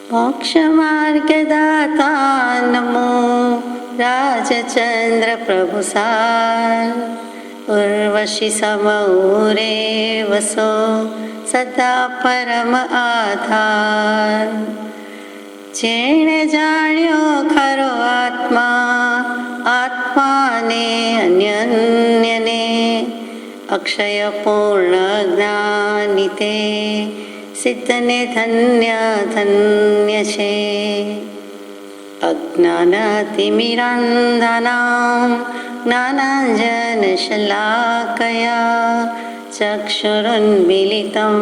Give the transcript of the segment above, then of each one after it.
मोक्षमार्गदाता नमो राजचंद्र प्रभुसार। उर्वशी समूरे वसो सदा परम आधार। जेणे जाण्यो खरो आत्मा, आत्माने अन्यन्यने। अक्षय पूर्ण ज्ञानिते सिद्धने धन्य धन्य छे। अज्ञानतिमिरान्धानां ज्ञानाञ्जनशलाकया चक्षुरुन्मीलितं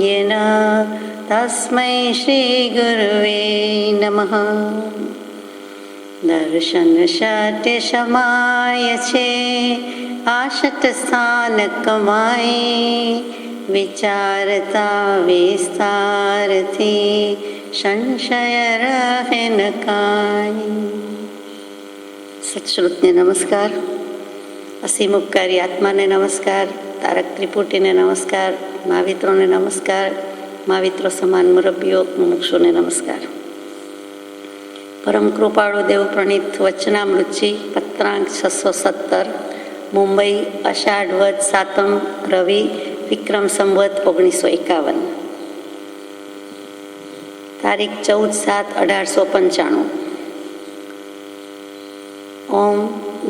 येन तस्मै श्रीगुरुवे नमः। दर्शन शक्य समाय छे आशक्त स्थान कमाए। विचारता विस्तारथी संशय रहे न काई। सत्श्रुतने नमस्कार, असीमुपकारी आत्माने नमस्कार, तारक त्रिपुटीने नमस्कार, महावित्रोने नमस्कार, महाविત્રો સમાન મુરબ્બીઓ મુમુક્ષુને નમસ્કાર. પરમ કૃપાળુ દેવ પ્રણીત વચનામૃતજી પત્રાંક 617 મુંબઈ અષાઢ વદ સાતમ રવિ વિક્રમ સંવત 1951 તારીખ 14/7/1895. ઓમ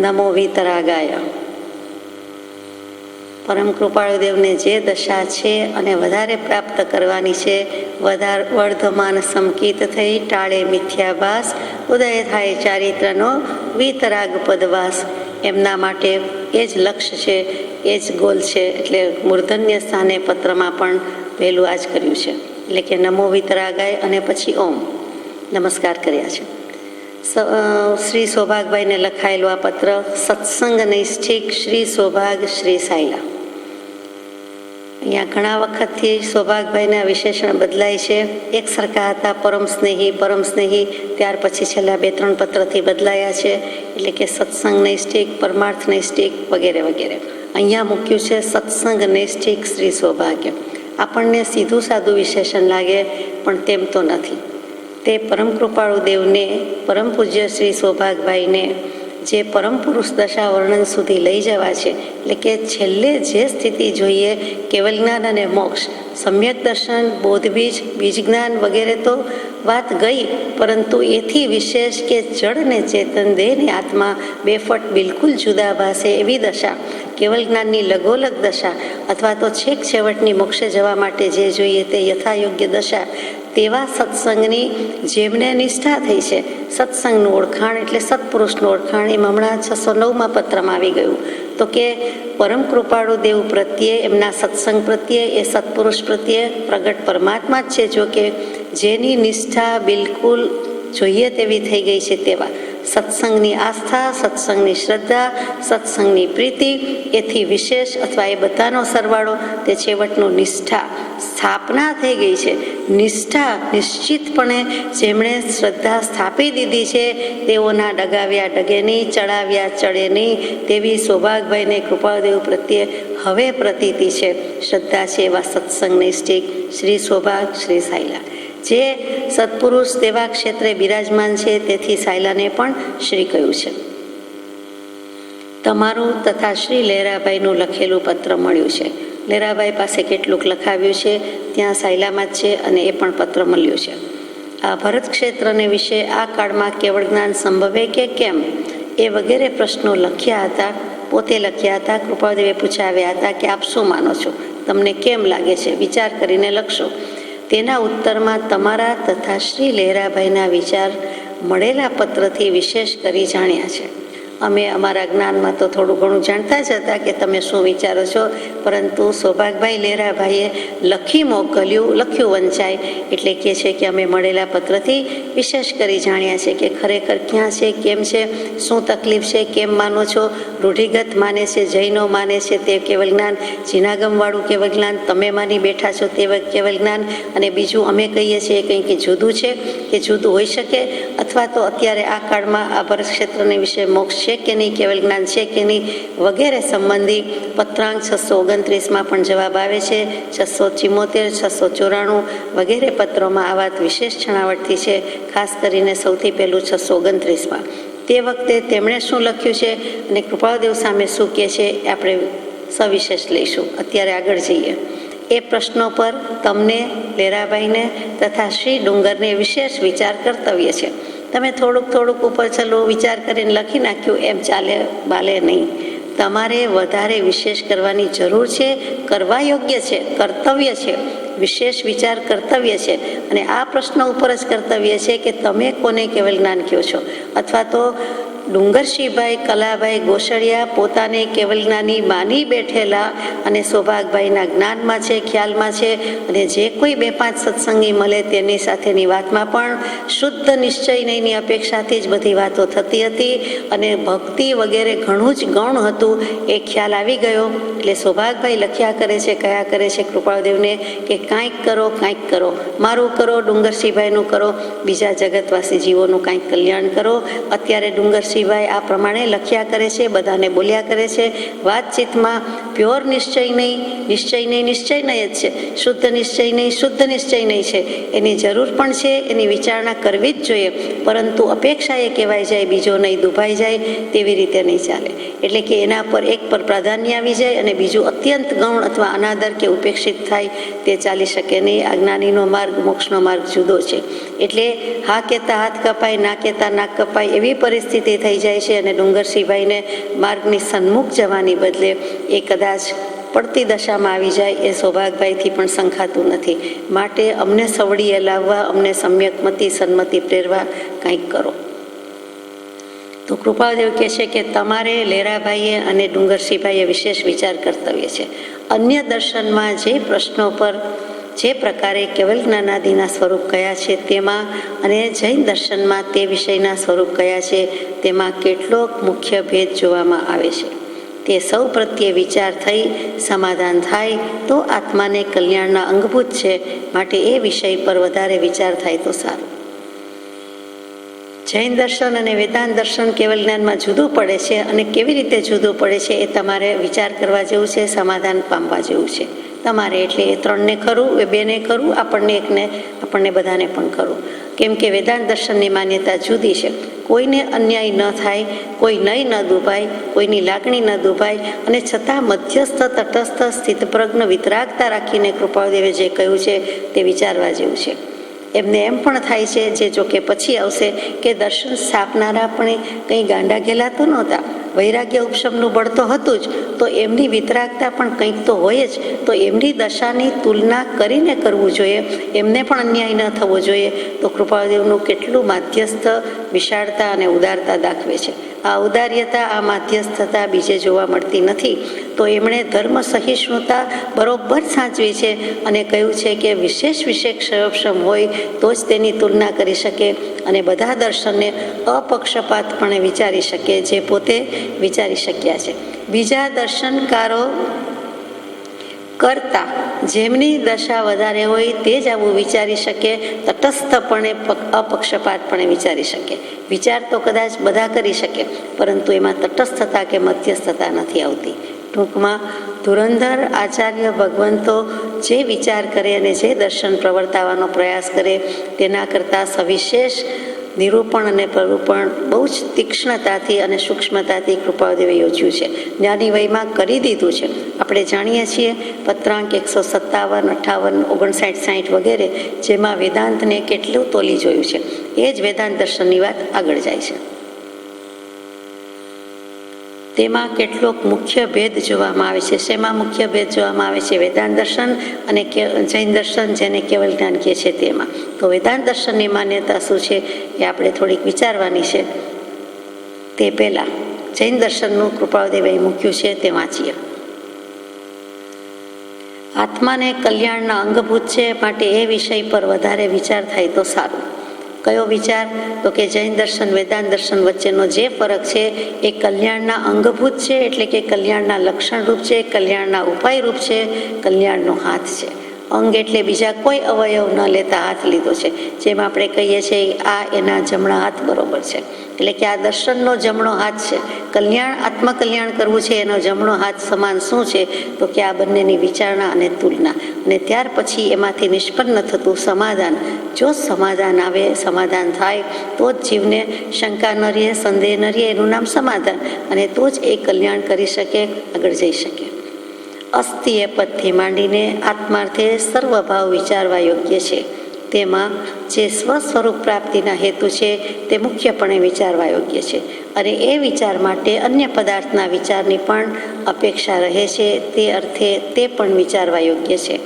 નમો વીતરાગાય. પરમ કૃપાળુ દેવને જે દશા છે અને વધારે પ્રાપ્ત કરવાની છે, વર્ધમાન સંકિત થઈ ટાળે મિથ્યાભાસ, ઉદય થાય ચારિત્રનો વીતરાગ પદવાસ. એમના માટે એ જ લક્ષ્ય છે, એ જ ગોલ છે. એટલે મૂર્ધન્ય સ્થાને પત્રમાં પણ પહેલું આ જ કર્યું છે, એટલે કે નમો વીતરાગાય અને પછી ઓમ નમસ્કાર કર્યા છે. શ્રી સૌભાગભાઈને લખાયેલું આ પત્ર સત્સંગ નૈષ્ઠિક શ્રી સૌભાગ શ્રી સાયલા. અહીંયા ઘણા વખતથી સૌભાગભાઈના વિશેષણ બદલાય છે. એક સરખા હતા પરમ સ્નેહી, ત્યાર પછી છેલ્લા 2-3 પત્રથી બદલાયા છે. એટલે કે સત્સંગ નૈષ્ઠિક, પરમાર્થ નૈષ્ઠિક વગેરે વગેરે. અહીંયા મૂક્યું છે સત્સંગ નૈષ્ઠિક શ્રી સૌભાગ્ય. આપણને સીધું સાદું વિશેષણ લાગે, પણ તેમ તો નથી. તે પરમ કૃપાળુ દેવને, પરમ પૂજ્ય શ્રી સૌભાગભાઈને જે પરમ પુરુષ દશા વર્ણન સુધી લઈ જવા છે, એટલે કે છેલ્લે જે સ્થિતિ જોઈએ, કેવલ જ્ઞાન અને મોક્ષ, સમ્યક દર્શન, બોધબીજ, બીજ જ્ઞાન વગેરે તો વાત ગઈ, પરંતુ એથી વિશેષ કે જડ ને ચેતન, દેહ ને આત્મા બેફટ બિલકુલ જુદા ભાસે એવી દશા, કેવલ જ્ઞાનની લગોલગ દશા, અથવા તો છેક છેવટની મોક્ષે જવા માટે જે જોઈએ તે યથાયોગ્ય દશા, તેવા સત્સંગની જેમને નિષ્ઠા થઈ છે. સત્સંગનું ઓળખાણ એટલે સત્પુરુષનું ઓળખાણ એમ હમણાં 609માં પત્રમાં આવી ગયું. તો કે પરમ કૃપાળુ દેવ પ્રત્યે, એમના સત્સંગ પ્રત્યે, એ સત્પુરુષ પ્રત્યે પ્રગટ પરમાત્મા જ છે. જો કે જેની નિષ્ઠા બિલકુલ જોઈએ તેવી થઈ ગઈ છે, તેવા સત્સંગની આસ્થા, સત્સંગની શ્રદ્ધા, સત્સંગની પ્રીતિ, એથી વિશેષ અથવા એ બધાનો સરવાળો તે છેવટનું નિષ્ઠા, સ્થાપના થઈ ગઈ છે. નિષ્ઠા નિશ્ચિતપણે જેમણે શ્રદ્ધા સ્થાપી દીધી છે, તેઓના ડગાવ્યા ડગે નહીં, ચડાવ્યા ચડે નહીં, તેવી સૌભાગભાઈને કૃપાદેવ પ્રત્યે હવે પ્રતીતિ છે, શ્રદ્ધા છે. એવા સત્સંગ નૈષ્ઠિક શ્રી સૌભાગ શ્રી સાયલા જે સત્પુરુષ તેવા ક્ષેત્રે બિરાજમાન છે, તેથી સાયલાને પણ શ્રી કહ્યું છે. તમારું તથા શ્રી લહેરાભાઈનું લખેલું પત્ર મળ્યું છે. લહેરાભાઈ પાસે કેટલુંક લખાવ્યું છે, ત્યાં સાયલામાં જ છે, અને એ પણ પત્ર મળ્યું છે. આ ભરત ક્ષેત્રને વિશે આ કાળમાં કેવળ જ્ઞાન સંભવે કે કેમ, એ વગેરે પ્રશ્નો લખ્યા હતા, પોતે લખ્યા હતા. કૃપાદેવે પૂછાવ્યા હતા કે આપ શું માનો છો, તમને કેમ લાગે છે, વિચાર કરીને લખશો. તેના ઉત્તરમાં તમારા તથા શ્રી લહેરાભાઈના વિચાર મળેલા પત્રથી વિશેષ કરી જાણ્યા છે. અમે અમારા જ્ઞાનમાં તો થોડું ઘણું જાણતા જ હતા કે તમે શું વિચારો છો, પરંતુ સૌભાગભાઈ લહેરાભાઈએ લખ્યું વંચાય, એટલે કહે છે કે અમે મળેલા પત્રથી વિશેષ કરી જાણ્યા છે કે ખરેખર ક્યાં છે, કેમ છે, શું તકલીફ છે, કેમ માનો છો. રૂઢિગત માને છે, જૈનો માને છે તે કેવલ જ્ઞાન, જીનાગમવાળું કેવલ જ્ઞાન, તમે માની બેઠા છો તે કેવલ જ્ઞાન, અને બીજું અમે કહીએ છીએ કંઈ કે જુદું છે, કે જુદું હોઈ શકે, અથવા તો અત્યારે આ કાળમાં આ ભરત ક્ષેત્રને વિશે મોક્ષ છે કે નહીં, કેવલ જ્ઞાન છે કે નહીં વગેરે સંબંધી પત્રાંક 629માં પણ જવાબ આવે છે. 674, 694 વગેરે પત્રોમાં આ વાત વિશેષ છણાવટથી છે, ખાસ કરીને સૌથી પહેલું 629માં. તે વખતે તેમણે શું લખ્યું છે અને કૃપાળદેવ સામે શું કહે છે એ આપણે સવિશેષ લઈશું. અત્યારે આગળ જઈએ. એ પ્રશ્નો પર તમને, લેરાબાઈને તથા શ્રી ડુંગરને વિશેષ વિચાર કર્તવ્ય છે. તમે થોડુંક ઉપર ચલો વિચાર કરીને લખી નાખ્યું એમ ચાલે બાલે નહીં. તમારે વધારે વિશેષ કરવાની જરૂર છે, કરવા યોગ્ય છે, કર્તવ્ય છે. વિશેષ વિચાર કર્તવ્ય છે અને આ પ્રશ્ન ઉપર જ કર્તવ્ય છે કે તમે કોને કેવલ જ્ઞાન કહો છો, અથવા તો ડુંગરશીભાઈ કલાભાઈ ગોસળિયા પોતાને કેવલ જ્ઞાની માની બેઠેલા અને સૌભાગભાઈના જ્ઞાનમાં છે, ખ્યાલમાં છે, અને જે કોઈ 2-5 સત્સંગી મળે તેની સાથેની વાતમાં પણ શુદ્ધ નિશ્ચયની અપેક્ષાથી જ બધી વાતો થતી હતી અને ભક્તિ વગેરે ઘણું જ ગૌણ હતું એ ખ્યાલ આવી ગયો. એટલે સૌભાગભાઈ લખ્યા કરે છે, કયા કરે છે કૃપાળદેવને કે કાંઈક કરો, મારું કરો, ડુંગરશીભાઈનું કરો, બીજા જગતવાસી જીવોનું કાંઈક કલ્યાણ કરો. અત્યારે ડુંગરશીભાઈ આ પ્રમાણે લખ્યા કરે છે, બધાને બોલ્યા કરે છે. વાતચીતમાં પ્યોર નિશ્ચય નહીં જ છે, શુદ્ધ નિશ્ચય નહીં છે. એની જરૂર પણ છે, એની વિચારણા કરવી જ જોઈએ, પરંતુ અપેક્ષા એ કહેવાય જાય, બીજો નહીં દુભાઈ જાય તેવી રીતે નહીં ચાલે. એટલે કે એના પર એક પર પ્રાધાન્ય આવી જાય અને બીજું અત્યંત ગૌણ અથવા અનાદર કે ઉપેક્ષિત થાય તે ચાલી શકે નહીં. આ જ્ઞાનીનો માર્ગ, મોક્ષનો માર્ગ જુદો છે. એટલે હા કહેતા હાથ કપાય, ના કહેતા નાક કપાય એવી પરિસ્થિતિ થઈ જાય છે અને ડુંગરશીભાઈને માર્ગની સન્મુખ જવાની બદલે એ કદાચ પડતી દશામાં આવી જાય એ સૌભાગભાઈથી પણ સંખાતું નથી. માટે અમને સવડીએ લાવવા, અમને સમ્યકમતિ સન્મતિ પ્રેરવા કંઈક કરો. તો કૃપાળદેવ કહે છે કે તમારે લેરાભાઈએ અને ડુંગરશીભાઈએ વિશેષ વિચાર કર્તવ્ય છે. અન્ય દર્શનમાં જે પ્રશ્નો પર જે પ્રકારે કેવલ જ્ઞાનાદિના સ્વરૂપ કયા છે તેમાં અને જૈન દર્શનમાં તે વિષયના સ્વરૂપ કયા છે તેમાં કેટલોક મુખ્ય ભેદ જોવામાં આવે છે. તે સૌ પ્રત્યે વિચાર થઈ સમાધાન થાય તો આત્માને કલ્યાણના અંગભૂત છે. માટે એ વિષય પર વધારે વિચાર થાય તો સારું. જૈન દર્શન અને વેદાંત દર્શન કેવલ જ્ઞાનમાં જુદું પડે છે અને કેવી રીતે જુદું પડે છે એ તમારે વિચાર કરવા જેવું છે, સમાધાન પામવા જેવું છે તમારે. એટલે એ 3ને ખરું, એ 2ને ખરું, આપણને બધાને પણ ખરું. કેમ કે વેદાંત દર્શનની માન્યતા જુદી છે. કોઈને અન્યાય ન થાય, કોઈ નહીં ન દુભાય, કોઈની લાગણી ન દુભાય, અને છતાં મધ્યસ્થ, તટસ્થ, સ્થિતપ્રજ્ઞ, વિતરાગતા રાખીને કૃપાળદેવે જે કહ્યું છે તે વિચારવા જેવું છે. એમને એમ પણ થાય છે, જે જોકે પછી આવશે, કે દર્શન સ્થાપનારા પણ કંઈ ગાંડા ગેલા તો નહોતા. વૈરાગ્ય ઉપશમનું બળ તો હતું જ, તો એમની વિતરાગતા પણ કંઈક તો હોય જ. તો એમની દશાની તુલના કરીને કરવું જોઈએ, એમને પણ અન્યાય ન થવો જોઈએ. તો કૃપાળદેવનું કેટલું માધ્યસ્થ, વિશાળતા અને ઉદારતા દાખવે છે. આ ઉદાર્યતા, આ માધ્યસ્થતા બીજે જોવા મળતી નથી. તો એમણે ધર્મ સહિષ્ણુતા બરોબર સાચવી છે અને કહ્યું છે કે વિશેષ ક્ષયોક્ષમ હોય તો જ તેની તુલના કરી શકે અને બધા દર્શનને અપક્ષપાતપણે વિચારી શકે, જે પોતે વિચારી શક્યા છે. બીજા દર્શનકારો કરતા જેમની દશા વધારે હોય તે જ આવું વિચારી શકે, તટસ્થપણે, અપક્ષપાતપણે વિચારી શકે. વિચાર તો કદાચ બધા કરી શકે, પરંતુ એમાં તટસ્થતા કે મધ્યસ્થતા નથી આવતી. ટૂંકમાં ધુરંધર આચાર્ય ભગવંતો જે વિચાર કરે અને જે દર્શન પ્રવર્તાવવાનો પ્રયાસ કરે તેના કરતાં સવિશેષ નિરૂપણ અને પ્રરૂપણ બહુ જ તીક્ષ્ણતાથી અને સૂક્ષ્મતાથી કૃપાળદેવે યોજ્યું છે. જ્ઞાની વયમાં કરી દીધું છે. આપણે જાણીએ છીએ પત્રાંક 157, 58, 59, 60 વગેરે, જેમાં વેદાંતને કેટલું તોલી જોયું છે. એ જ વેદાંત દર્શનની વાત આગળ જાય છે. તેમાં કેટલોક મુખ્ય ભેદ જોવામાં આવે છે. શેમાં મુખ્ય ભેદ જોવામાં આવે છે? વેદાંત દર્શન અને જૈન દર્શન, જેને કેવલ જ્ઞાન કહે છે તેમાં. તો વેદાંત દર્શનની માન્યતા શું છે એ આપણે થોડીક વિચારવાની છે. તે પહેલાં જૈન દર્શનનું કૃપાળદેવે મૂક્યું છે તે વાંચીએ. આત્માને કલ્યાણના અંગભૂત છે, માટે એ વિષય પર વધારે વિચાર થાય તો સારું. કયો વિચાર? તો કે જૈન દર્શન, વેદાંત દર્શન વચ્ચેનો જે ફરક છે એ કલ્યાણના અંગભૂત છે, એટલે કે કલ્યાણના લક્ષણ રૂપ છે, કલ્યાણના ઉપાય રૂપ છે, કલ્યાણનો હાથ છે. અંગ એટલે બીજા કોઈ અવયવ ન લેતા હાથ લીધો છે. જેમ આપણે કહીએ છીએ આ એના જમણા હાથ બરોબર છે. એટલે કે આ દર્શનનો જમણો હાથ છે. કલ્યાણ, આત્મકલ્યાણ કરવું છે એનો જમણો હાથ સમાન શું છે? તો કે આ બંનેની વિચારણા અને તુલના, અને ત્યાર પછી એમાંથી નિષ્પન્ન થતું સમાધાન. જો સમાધાન આવે, સમાધાન થાય તો જ જીવને શંકા ન રહે, સંદેહ ન રહે, એનું નામ સમાધાન, અને તો જ એ કલ્યાણ કરી શકે, આગળ જઈ શકે. અસ્થિ એ પદથી માંડીને આત્માર્થે સર્વભાવ વિચારવા યોગ્ય છે. તેમાં જે સ્વસ્વરૂપ પ્રાપ્તિના હેતુ છે તે મુખ્યપણે વિચારવા યોગ્ય છે, અને એ વિચાર માટે અન્ય પદાર્થના વિચારની પણ અપેક્ષા રહે છે. તે અર્થે તે પણ વિચારવા યોગ્ય છે.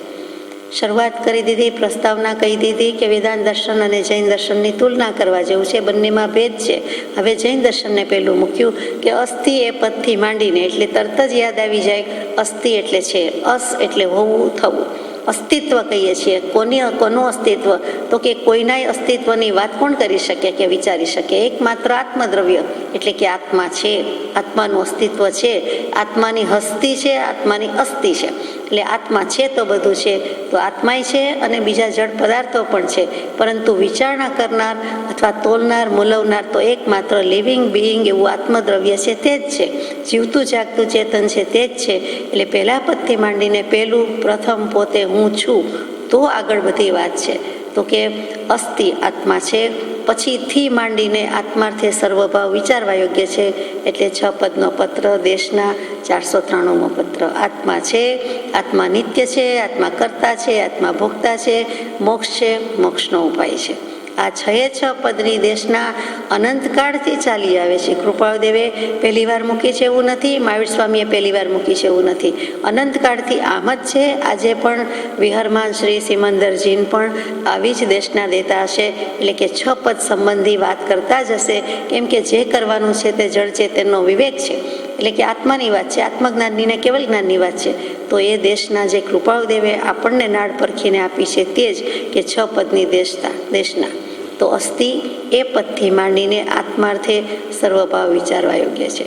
શરૂઆત કરી દીધી, પ્રસ્તાવના કહી દીધી કે વેદાંત દર્શન અને જૈન દર્શનની તુલના કરવા જેવું છે, બંનેમાં ભેદ છે. હવે જૈન દર્શનને પહેલું મૂક્યું કે અસ્થિ એ પદથી માંડીને, એટલે તરત જ યાદ આવી જાય અસ્થિ એટલે છે, અસ એટલે હોવું, થવું. અસ્તિત્વ કહીએ છીએ. કોનું અસ્તિત્વ? તો કે કોઈનાય અસ્તિત્વની વાત કોણ કરી શકે કે વિચારી શકે? એકમાત્ર આત્મદ્રવ્ય એટલે કે આત્મા છે, આત્માનું અસ્તિત્વ છે, આત્માની હસ્તી છે, આત્માની અસ્થિ છે. એટલે આત્મા છે તો બધું છે, તો આત્માય છે અને બીજા જડ પદાર્થો પણ છે, પરંતુ વિચારણા કરનાર અથવા તોલનાર, મૂલવનાર તો એકમાત્ર લિવિંગ બિઈંગ એવું આત્મદ્રવ્ય છે, તે જ છે. જીવતું જાગતું ચેતન છે, તે જ છે. એટલે પહેલા પદથી માંડીને પહેલું પ્રથમ પોતે હું છું, તો આગળ બધી વાત છે. તો કે અસ્થિ આત્મા છે, પછીથી માંડીને આત્માર્થે સર્વભાવ વિચારવા યોગ્ય છે. એટલે 6 પદનો પત્ર, દેશના 493મો પત્ર. આત્મા છે, આત્મા નિત્ય છે, આત્મા કર્તા છે, આત્મા ભોગતા છે, મોક્ષ છે, મોક્ષનો ઉપાય છે. આ 6 પદની દેશના અનંતકાળથી ચાલી આવે છે. કૃપાળદેવે પહેલી વાર મૂકી છે એવું નથી, મહાવીર સ્વામીએ પહેલી વાર મૂકી છે એવું નથી, અનંતકાળથી આમ જ છે. આજે પણ વિહરમાન શ્રી સિમંદરજીન પણ આવી જ દેશના દેતા હશે. એટલે કે 6 પદ સંબંધી વાત કરતા જ હશે, કેમ કે જે કરવાનું છે તે જળ ચેતનનો વિવેક છે, એટલે કે આત્માની વાત છે, આત્મજ્ઞાનની ને કેવલ જ્ઞાનની વાત છે. તો એ દેશના જે કૃપાળદેવે આપણને નાડ પરખીને આપી છે તે જ કે 6 પદની દેશના. તો અસ્થિ એ પદથી માંડીને આત્માર્થે સર્વભાવ વિચારવા યોગ્ય છે.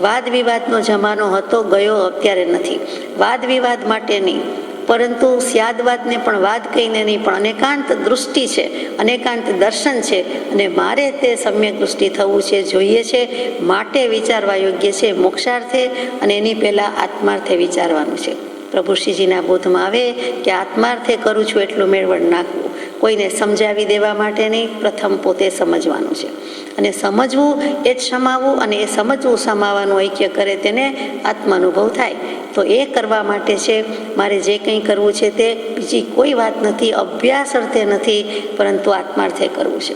વાદ વિવાદનો જમાનો હતો, ગયો, અત્યારે નથી. વાદ વિવાદ માટે નહીં, પરંતુ સ્યાદવાદને પણ વાદ કહીને નહીં, પણ અનેકાંત દૃષ્ટિ છે, અનેકાંત દર્શન છે, અને મારે તે સમ્યક દૃષ્ટિ થવું છે, જોઈએ છે, માટે વિચારવા યોગ્ય છે મોક્ષાર્થે, અને એની પહેલાં આત્માર્થે વિચારવાનું છે. પ્રભુ શ્રીજીના બોધમાં આવે કે આત્માર્થે કરું છું એટલું મેળવણ નાખવું, કોઈને સમજાવી દેવા માટે નહીં, પ્રથમ પોતે સમજવાનું છે. અને સમજવું એ જ સમાવવું, અને એ સમજવું સમાવવાનું ઐક્ય કરે તેને આત્માનુભવ થાય. તો એ કરવા માટે છે મારે જે કંઈ કરવું છે તે બીજી કોઈ વાત નથી, અભ્યાસ અર્થે નથી, પરંતુ આત્માર્થે કરવું છે.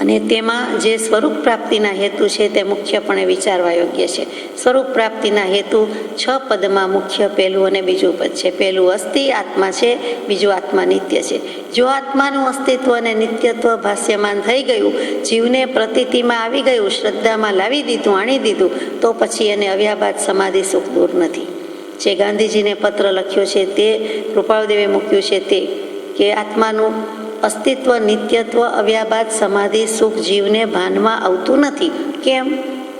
અને તેમાં જે સ્વરૂપ પ્રાપ્તિના હેતુ છે તે મુખ્યપણે વિચારવા યોગ્ય છે. સ્વરૂપ પ્રાપ્તિના હેતુ 6 પદમાં મુખ્ય પહેલું અને બીજું પદ છે. પહેલું અસ્થિ આત્મા છે, બીજું આત્મા નિત્ય છે. જો આત્માનું અસ્તિત્વ અને નિત્યત્વ ભાષ્યમાન થઈ ગયું, જીવને પ્રતીતિમાં આવી ગયું, શ્રદ્ધામાં લાવી દીધું, આણી દીધું, તો પછી એને અવ્યાબાદ સમાધિ સુખ દૂર નથી. જે ગાંધીજીને પત્ર લખ્યો છે તે કૃપાળદેવે મૂક્યું છે તે કે આત્માનું અસ્તિત્વ, નિત્યત્વ, અવ્યાબાદ સમાધિ સુખ જીવને ભાનમાં આવતું નથી. કેમ?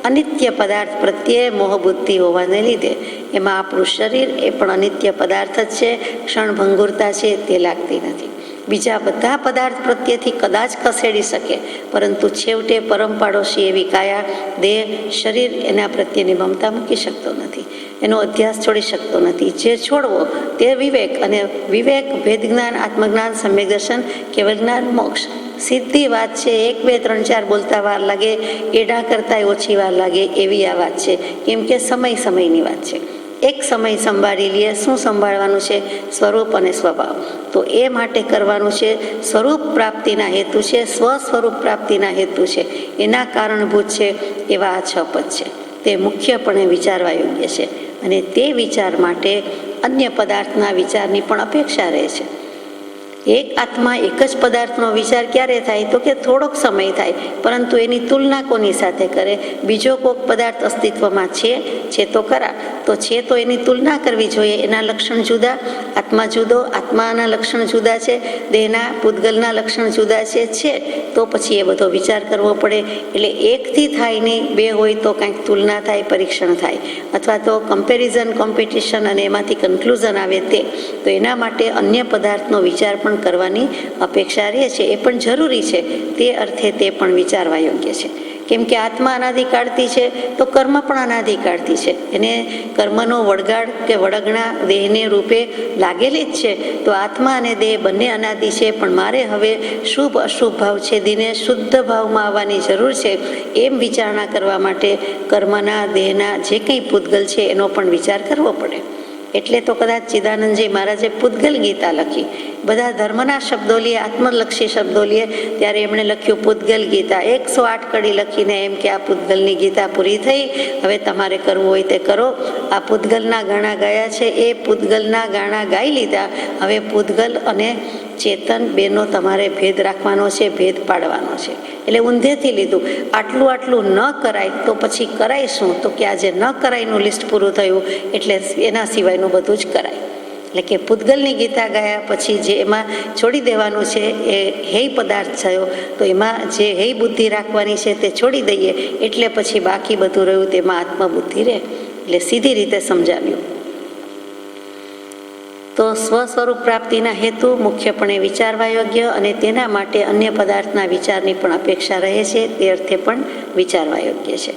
અનિત્ય પદાર્થ પ્રત્યે મોહબુદ્ધિ હોવાને લીધે. એમાં આપણું શરીર એ પણ અનિત્ય પદાર્થ જ છે, ક્ષણભંગુરતા છે તે લાગતી નથી. બીજા બધા પદાર્થ પ્રત્યેથી કદાચ ખસેડી શકે, પરંતુ છેવટે પરમ પાડોશી એવી કાયા, દેહ, શરીર એના પ્રત્યેની મમતા મૂકી શકતો નથી, એનો અધ્યાસ છોડી શકતો નથી. જે છોડવો તે વિવેક, અને વિવેક ભેદ જ્ઞાન, આત્મજ્ઞાન, સમ્યક દર્શન, કેવલ જ્ઞાન, મોક્ષ. સીધી વાત છે. 1 2 3 4 બોલતા વાર લાગે, એડા કરતા ઓછી વાર લાગે એવી આ વાત છે, કેમ કે સમયની વાત છે. એક સમય સંભાળી લઈએ. શું સંભાળવાનું છે? સ્વરૂપ અને સ્વભાવ. તો એ માટે કરવાનું છે સ્વરૂપ પ્રાપ્તિના હેતુ છે, સ્વસ્વરૂપ પ્રાપ્તિના હેતુ છે, એના કારણભૂત છે એવા આ 6 પદ છે. તે મુખ્યપણે વિચારવા યોગ્ય છે, અને તે વિચાર માટે અન્ય પદાર્થના વિચારની પણ અપેક્ષા રહે છે. એક આત્મા એક જ પદાર્થનો વિચાર ક્યારે થાય? તો કે થોડોક સમય થાય, પરંતુ એની તુલના કોની સાથે કરે? બીજો કોઈક પદાર્થ અસ્તિત્વમાં છે તો ખરા, તો છે તો એની તુલના કરવી જોઈએ. એના લક્ષણ જુદા, આત્મા જુદો, આત્માના લક્ષણ જુદા છે, દેહના પૂતગલના લક્ષણ જુદા છે તો પછી એ બધો વિચાર કરવો પડે. એટલે એકથી થાય નહીં, બે હોય તો કાંઈક તુલના થાય, પરીક્ષણ થાય, અથવા તો કમ્પેરિઝન, કોમ્પિટિશન અને એમાંથી કન્ક્લુઝન આવે તો એના માટે અન્ય પદાર્થનો વિચાર પણ કરવાની અપેક્ષા રહે છે. એ પણ જરૂરી છે, તે અર્થે તે પણ વિચારવા યોગ્ય છે. કેમ કે આત્મા અનાદિકાળથી છે તો કર્મ પણ અનાદિકાળથી છે. એને કર્મનો વળગાડ કે વળગણા દેહને રૂપે લાગેલી જ છે. તો આત્મા અને દેહ બંને અનાદિ છે, પણ મારે હવે શુભ અશુભ ભાવ છે દિને શુદ્ધ ભાવમાં આવવાની જરૂર છે. એમ વિચારણા કરવા માટે કર્મના, દેહના જે કંઈ પૂતગલ છે એનો પણ વિચાર કરવો પડે. એટલે તો કદાચ ચિદાનંદજી મહારાજે પૂતગલ ગીતા લખી. બધા ધર્મના શબ્દો લઈએ, આત્મલક્ષી શબ્દો લઈએ, ત્યારે એમણે લખ્યું પૂતગલ ગીતા. 108 કડી લખીને એમ કે આ પૂતગલની ગીતા પૂરી થઈ, હવે તમારે કરવું હોય તે કરો. આ પૂતગલના ગાણા ગાયા છે, એ પૂતગલના ગાણા ગાઈ લીધા. હવે પૂતગલ અને ચેતન બેનો તમારે ભેદ રાખવાનો છે, ભેદ પાડવાનો છે. એટલે ઊંધેથી લીધું. આટલું ન કરાય તો પછી કરાય શું? તો કે આજે ન કરાયનું લિસ્ટ પૂરું થયું, એટલે એના સિવાયનું બધું જ કરાય. એટલે કે પૂતગલની ગીતા ગયા પછી જે એમાં છોડી દેવાનું છે એ હેય પદાર્થ થયો, તો એમાં જે હેય બુદ્ધિ રાખવાની છે તે છોડી દઈએ, એટલે પછી બાકી બધું રહ્યું તેમાં આત્મબુદ્ધિ રહે. એટલે સીધી રીતે સમજાવ્યું. તો સ્વ સ્વરૂપ પ્રાપ્તિના હેતુ મુખ્યપણે વિચારવા યોગ્ય, અને તેના માટે અન્ય પદાર્થના વિચારની પણ અપેક્ષા રહે છે, તે અર્થે પણ વિચારવા યોગ્ય છે.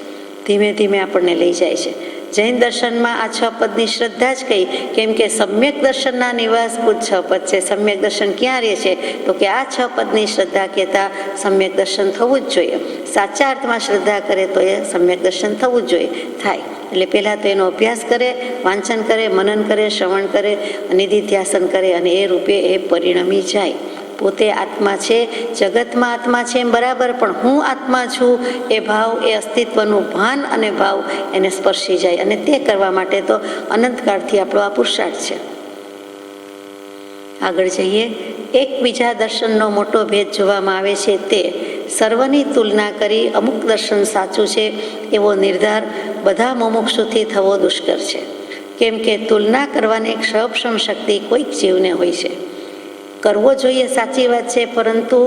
ધીમે ધીમે આપણને લઈ જાય છે. જૈન દર્શનમાં આ 6 પદની શ્રદ્ધા જ કહી, કેમ કે સમ્યક દર્શનના નિવાસભૂત 6 પદ છે. સમ્યક દર્શન ક્યાં રહે છે? તો કે આ 6 પદની શ્રદ્ધા કહેતા સમ્યક દર્શન થવું જ જોઈએ. સાચા અર્થમાં શ્રદ્ધા કરે તો એ સમ્યક દર્શન થવું જ જોઈએ, થાય. એટલે પહેલાં તો એનો અભ્યાસ કરે, વાંચન કરે, મનન કરે, શ્રવણ કરે, નિધિધ્યાસન કરે, અને એ રૂપે એ પરિણમી જાય. પોતે આત્મા છે, જગતમાં આત્મા છે એમ બરાબર, પણ હું આત્મા છું એ ભાવ, એ અસ્તિત્વનું ભાન અને ભાવ એને સ્પર્શી જાય. અને તે કરવા માટે તો અનંતકાળથી આપણો આ પુરુષાર્થ છે. આગળ જઈએ. એકબીજા દર્શનનો મોટો ભેદ જોવામાં આવે છે. તે સર્વની તુલના કરી અમુક દર્શન સાચું છે એવો નિર્ધાર બધા મુમુક્ષુથી થવો દુષ્કર છે. કેમ કે તુલના કરવાની એક સક્ષમ શક્તિ કોઈક જીવને હોય છે. કરવો જોઈએ, સાચી વાત છે, પરંતુ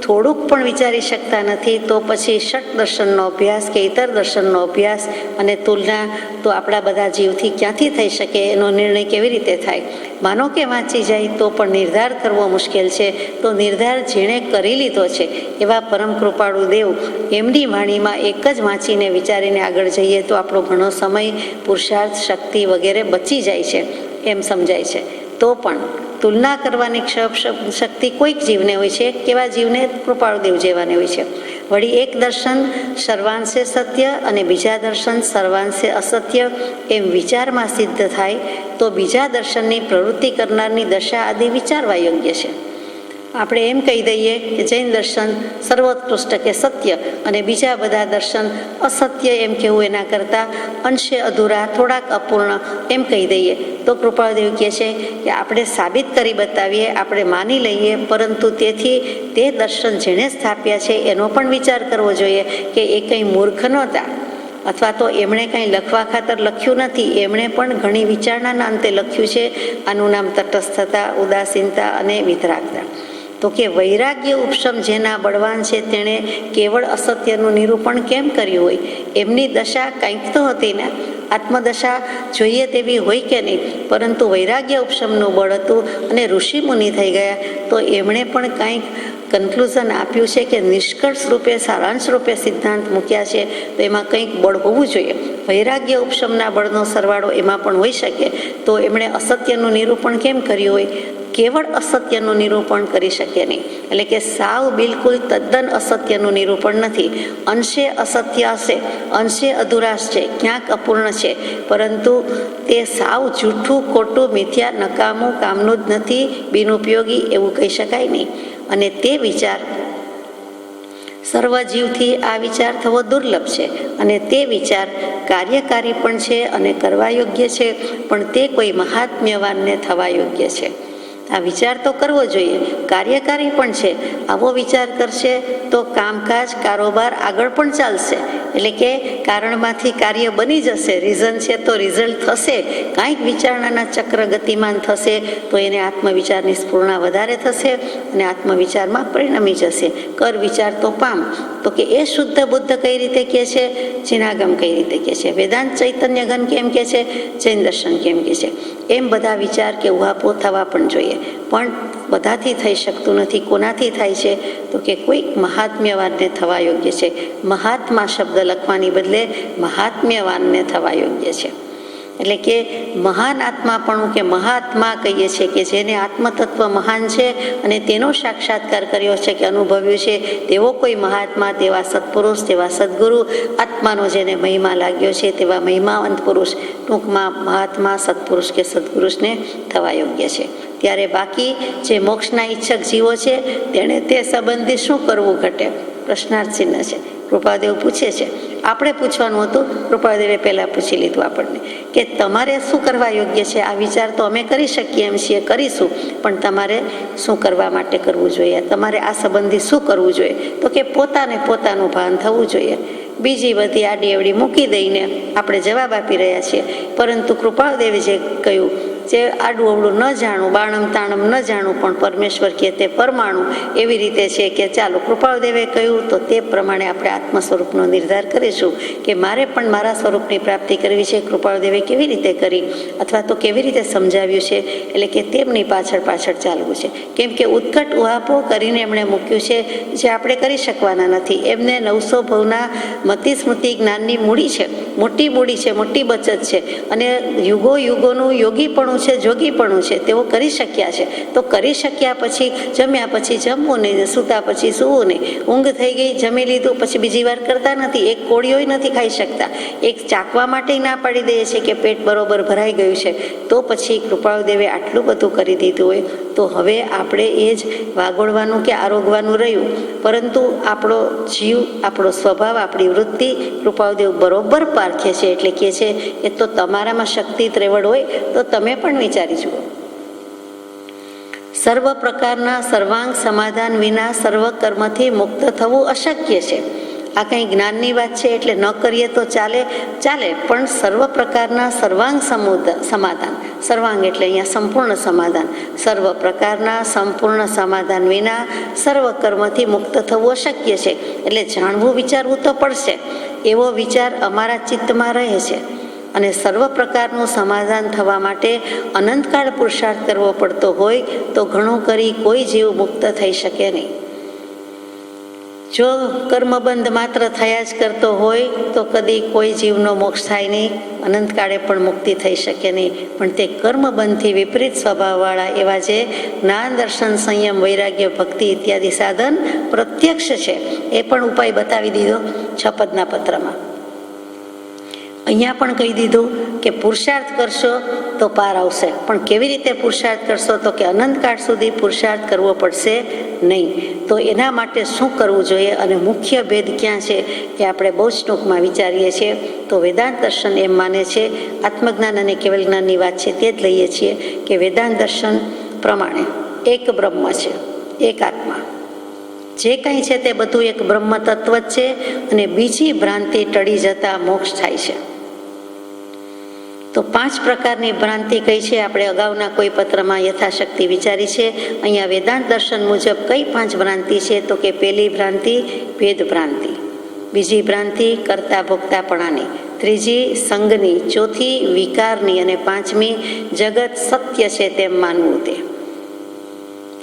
થોડુંક પણ વિચારી શકતા નથી. તો પછી ષટ દર્શનનો અભ્યાસ કે ઇતર દર્શનનો અભ્યાસ અને તુલના તો આપણા બધા જીવથી ક્યાંથી થઈ શકે? એનો નિર્ણય કેવી રીતે થાય? માનો કે વાંચી જાય તો પણ નિર્ધાર કરવો મુશ્કેલ છે. તો નિર્ધાર જેણે કરી લીધો છે એવા પરમ કૃપાળુ દેવ, એમની વાણીમાં એક જ વાંચીને વિચારીને આગળ જઈએ તો આપણો ઘણો સમય, પુરુષાર્થ, શક્તિ વગેરે બચી જાય છે એમ સમજાય છે. તો પણ તુલના કરવાની શક્તિ કોઈક જીવને હોય છે. કેવા જીવને? કૃપાળુદેવ જેવાને હોય છે. વળી એક દર્શન સર્વાંશે સત્ય અને બીજા દર્શન સર્વાંશે અસત્ય એમ વિચારમાં સિદ્ધ થાય તો બીજા દર્શનની પ્રવૃત્તિ કરનારની દશા આદિ વિચારવા યોગ્ય છે. આપણે એમ કહી દઈએ કે જૈન દર્શન સર્વોત્કૃષ્ટ કે સત્ય, અને બીજા બધા દર્શન અસત્ય એમ કહેવું એના કરતાં અંશે અધૂરા, થોડાક અપૂર્ણ એમ કહી દઈએ તો કૃપાળુદેવ કહે છે કે આપણે સાબિત કરી બતાવીએ, આપણે માની લઈએ, પરંતુ તેથી તે દર્શન જેણે સ્થાપ્યા છે એનો પણ વિચાર કરવો જોઈએ કે એ કંઈ મૂર્ખ નહોતા, અથવા તો એમણે કંઈ લખવા ખાતર લખ્યું નથી, એમણે પણ ઘણી વિચારણાના અંતે લખ્યું છે. આનું નામ તટસ્થતા, ઉદાસીનતા અને વિતરાગતા. તો કે વૈરાગ્ય ઉપશમ જેના બળવાન છે તેણે કેવળ અસત્યનું નિરૂપણ કેમ કર્યું હોય? એમની દશા કંઈક તો હતી ને. આત્મદશા જોઈએ તેવી હોય કે નહીં, પરંતુ વૈરાગ્ય ઉપશમનું બળ હતું અને ઋષિ મુનિ થઈ ગયા. તો એમણે પણ કંઈક કન્ક્લુઝન આપ્યું છે કે નિષ્કર્ષ રૂપે, સારાંશ રૂપે સિદ્ધાંત મૂક્યા છે, તો એમાં કંઈક બળ હોવું જોઈએ. વૈરાગ્ય ઉપશમના બળનો સરવાળો એમાં પણ હોઈ શકે. તો એમણે અસત્યનું નિરૂપણ કેમ કર્યું હોય? કેવળ અસત્યનું નિરૂપણ કરી શકે નહીં. એટલે કે સાવ બિલકુલ તદ્દન અસત્યનું નિરૂપણ નથી. અંશે અસત્ય હશે, અંશે અધુરાશ છે, ક્યાંક અપૂર્ણ છે, પરંતુ તે સાવ જૂઠું, ખોટું, મિથ્યા, નકામું, કામનું જ નથી, બિનઉપયોગી એવું કહી શકાય નહીં. અને તે વિચાર સર્વજીવથી આ વિચાર થવો દુર્લભ છે. અને તે વિચાર કાર્યકારી પણ છે અને કરવા યોગ્ય છે, પણ તે કોઈ મહાત્મ્યવાનને થવા યોગ્ય છે. આ વિચાર તો કરવો જોઈએ, કાર્યકારી પણ છે. આવો વિચાર કરશે તો કામકાજ, કારોબાર આગળ પણ ચાલશે. એટલે કે કારણમાંથી કાર્ય બની જશે, રીઝન છે તો રિઝલ્ટ થશે, કાંઈક વિચારણાના ચક્ર ગતિમાન થશે તો એને આત્મવિચારની સ્ફૂર્ણા વધારે થશે અને આત્મવિચારમાં પરિણમી જશે. કર વિચાર તો પામ, તો કે એ શુદ્ધ બુદ્ધ કઈ રીતે કહે છે, ચિનાગમ કઈ રીતે કહે છે, વેદાંત ચૈતન્ય ઘન કેમ કહે છે, જૈન દર્શન કેમ કહે છે. એમ બધા વિચાર કે ઉહાપો થવા પણ જોઈએ, પણ બધાથી થઈ શકતું નથી. કોનાથી થાય છે તો કે કોઈક મહાત્મ્યવાનને થવા યોગ્ય છે. મહાત્મા શબ્દ લખવાની બદલે મહાત્મ્યવાનને થવા યોગ્ય છે. એટલે કે મહાન આત્માપણું કે મહાત્મા કહીએ છીએ કે જેને આત્મતત્વ મહાન છે અને તેનો સાક્ષાત્કાર કર્યો છે કે અનુભવ્યું છે, તેવો કોઈ મહાત્મા, તેવા સત્પુરુષ, તેવા સદગુરુ, આત્માનો જેને મહિમા લાગ્યો છે તેવા મહિમાવંત પુરુષ, ટૂંકમાં મહાત્મા, સત્પુરુષ કે સદપુરુષને થવા યોગ્ય છે. ત્યારે બાકી જે મોક્ષના ઈચ્છક જીવો છે તેણે તે સંબંધી શું કરવું ઘટે? પ્રશ્નાર્થ ચિહ્ન છે. કૃપાદેવ પૂછે છે, આપણે પૂછવાનું હતું, કૃપાદેવે પહેલાં પૂછી લીધું આપણને કે તમારે શું કરવા યોગ્ય છે. આ વિચાર તો અમે કરી શકીએ એમ છીએ, કરીશું, પણ તમારે શું કરવા માટે કરવું જોઈએ, તમારે આ સંબંધી શું કરવું જોઈએ? તો કે પોતાને પોતાનું ભાન થવું જોઈએ. બીજી બધી આડી અવડી મૂકી દઈને આપણે જવાબ આપી રહ્યા છીએ, પરંતુ કૃપાદેવે જે કહ્યું જે આડું અવડું ન જાણું, બાણમ તાણમ ન જાણું, પણ પરમેશ્વર કે તે પરમાણુ એવી રીતે છે કે ચાલો કૃપાળદેવે કહ્યું તો તે પ્રમાણે આપણે આત્મ સ્વરૂપનો નિર્ધાર કરીશું કે મારે પણ મારા સ્વરૂપની પ્રાપ્તિ કરવી છે. કૃપાળદેવે કેવી રીતે કરી અથવા તો કેવી રીતે સમજાવ્યું છે, એટલે કે તેમની પાછળ પાછળ ચાલવું છે. કેમ કે ઉત્કટ ઉહાપો કરીને એમણે મૂક્યું છે જે આપણે કરી શકવાના નથી. એમને 900 ભવના મતિ સ્મૃતિ જ્ઞાનની મૂડી છે, મોટી મૂડી છે, મોટી બચત છે, અને યુગો યુગોનું યોગીપણું છે, જોગીપણું છે, તેઓ કરી શક્યા છે. તો કરી શક્યા પછી જમ્યા પછી જમવું નહીં, સૂતા પછી સૂવું નહીં, ઊંઘ થઈ ગઈ, જમી લીધું પછી બીજી વાર કરતા નથી, એક કોળીઓ નથી ખાઈ શકતા, એક ચાકવા માટે ના પાડી દે છે કે પેટ બરોબર ભરાઈ ગયું છે. તો પછી કૃપાળદેવે આટલું બધું કરી દીધું હોય તો હવે આપણે એ જ વાગોળવાનું કે આરોગવાનું રહ્યું. પરંતુ આપણો જીવ, આપણો સ્વભાવ, આપણી વૃત્તિ કૃપાળદેવ બરોબર પારખે છે. એટલે કહે છે કે તો તમારામાં શક્તિ ત્રેવડ હોય તો તમે પણ વિચારી જુઓ. સર્વ પ્રકારના સર્વાંગ સમાધાન વિના સર્વ કર્મથી મુક્ત થવું અશક્ય છે. આ કંઈ જ્ઞાનની વાત છે એટલે ન કરીએ તો ચાલે, પણ સર્વ પ્રકારના સર્વાંગ સમાધાન, સર્વાંગ એટલે અહીંયા સંપૂર્ણ સમાધાન, સર્વ પ્રકારના સંપૂર્ણ સમાધાન વિના સર્વ કર્મથી મુક્ત થવું અશક્ય છે. એટલે જાણવું, વિચારવું તો પડશે. એવો વિચાર અમારા ચિત્તમાં રહે છે અને સર્વ પ્રકારનું સમાધાન થવા માટે અનંતકાળ પુરુષાર્થ કરવો પડતો હોય તો ઘણું કરી કોઈ જીવ મુક્ત થઈ શકે નહીં. જો કર્મબંધ માત્ર થયા જ કરતો હોય તો કદી કોઈ જીવનો મોક્ષ થાય નહીં, અનંતકાળે પણ મુક્તિ થઈ શકે નહીં. પણ તે કર્મબંધથી વિપરીત સ્વભાવવાળા એવા જે જ્ઞાન, દર્શન, સંયમ, વૈરાગ્ય, ભક્તિ ઇત્યાદિ સાધન પ્રત્યક્ષ છે એ પણ ઉપાય બતાવી દીધો 6 પદના પત્રમાં. અહીંયા પણ કહી દીધું કે પુરુષાર્થ કરશો તો પાર આવશે, પણ કેવી રીતે પુરુષાર્થ કરશો તો કે અનંતકાળ સુધી પુરુષાર્થ કરવો પડશે નહીં. તો એના માટે શું કરવું જોઈએ અને મુખ્ય ભેદ ક્યાં છે એ આપણે બહુ જ ટૂંકમાં વિચારીએ છીએ. તો વેદાંત દર્શન એમ માને છે, આત્મજ્ઞાન અને કેવલ જ્ઞાનની વાત છે તે જ લઈએ છીએ કે વેદાંત દર્શન પ્રમાણે એક બ્રહ્મ છે, એક આત્મા, જે કંઈ છે તે બધું એક બ્રહ્મ તત્વ જ છે અને બીજી ભ્રાંતિ ટળી જતા મોક્ષ થાય છે. તો 5 પ્રકારની ભ્રાંતિ કઈ છે આપણે અગાઉના કોઈ પત્રમાં યથાશક્તિ વિચારી છે. અહીંયા વેદાંત દર્શન મુજબ કઈ 5 ભ્રાંતિ છે તો કે પહેલી ભ્રાંતિ ભેદ ભ્રાંતિ, બીજી ભ્રાંતિ કરતા ભોગતાપણાની, ત્રીજી સંગની, ચોથી વિકારની અને 5મી જગત સત્ય છે તેમ માનવું. તે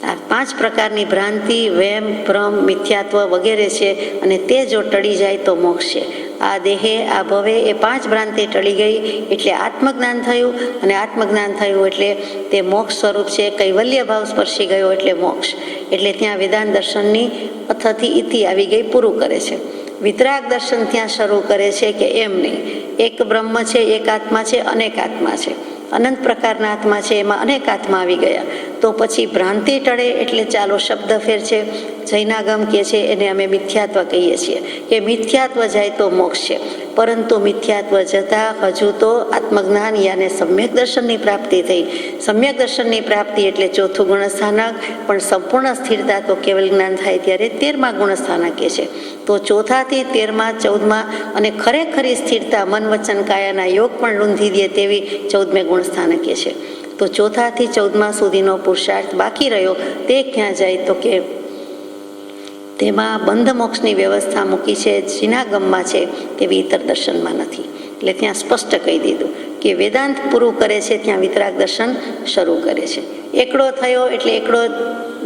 આ 5 પ્રકારની ભ્રાંતિ, વહેમ, ભ્રમ, મિથ્યાત્વ વગેરે છે અને તે જો ટળી જાય તો મોક્ષ છે. આ દેહે, આ ભવે એ 5 ભ્રાંતિ ટળી ગઈ એટલે આત્મજ્ઞાન થયું, અને આત્મજ્ઞાન થયું એટલે તે મોક્ષ સ્વરૂપ છે. કૈવલ્ય ભાવ સ્પર્શી ગયો એટલે મોક્ષ. એટલે ત્યાં વેદાંત દર્શનની અથથી ઇતિ આવી ગઈ, પૂરું કરે છે. વિતરાગ દર્શન ત્યાં શરૂ કરે છે કે એમ નહીં, એક બ્રહ્મ છે, એક આત્મા છે, અનેક આત્મા છે, અનંત પ્રકારના આત્મા છે, એમાં અનેક આત્મા આવી ગયા. તો પછી ભ્રાંતિ ટળે એટલે ચાલો શબ્દ ફેર છે, જૈનાગમ કહે છે એને અમે મિથ્યાત્વ કહીએ છીએ કે મિથ્યાત્વ જાય તો મોક્ષ છે. પરંતુ મિથ્યાત્વ જતાં હજુ તો આત્મજ્ઞાન યાને સમ્યક દર્શનની પ્રાપ્તિ થઈ. સમ્યક દર્શનની પ્રાપ્તિ એટલે ચોથું ગુણસ્થાનક, પણ સંપૂર્ણ સ્થિરતા તો કેવલ જ્ઞાન થાય ત્યારે 13મા ગુણસ્થાનકે છે. તો 4થી 13મા 14મા અને ખરેખરી સ્થિરતા મન વચન કાયાના યોગ પણ રૂંધી દે તેવી 14મે ગુણસ્થાનકે છે. તો 4થી 14મા સુધીનો પુરુષાર્થ બાકી રહ્યો તે ક્યાં જાય તો કે તેમાં બંધ મોક્ષની વ્યવસ્થા મૂકી છે, જીનાગમમાં છે, તેવી ઇતર દર્શનમાં નથી. એટલે ત્યાં સ્પષ્ટ કહી દીધું કે વેદાંત પૂરું કરે છે ત્યાં વિતરાગ દર્શન શરૂ કરે છે. એકડો થયો એટલે એકડો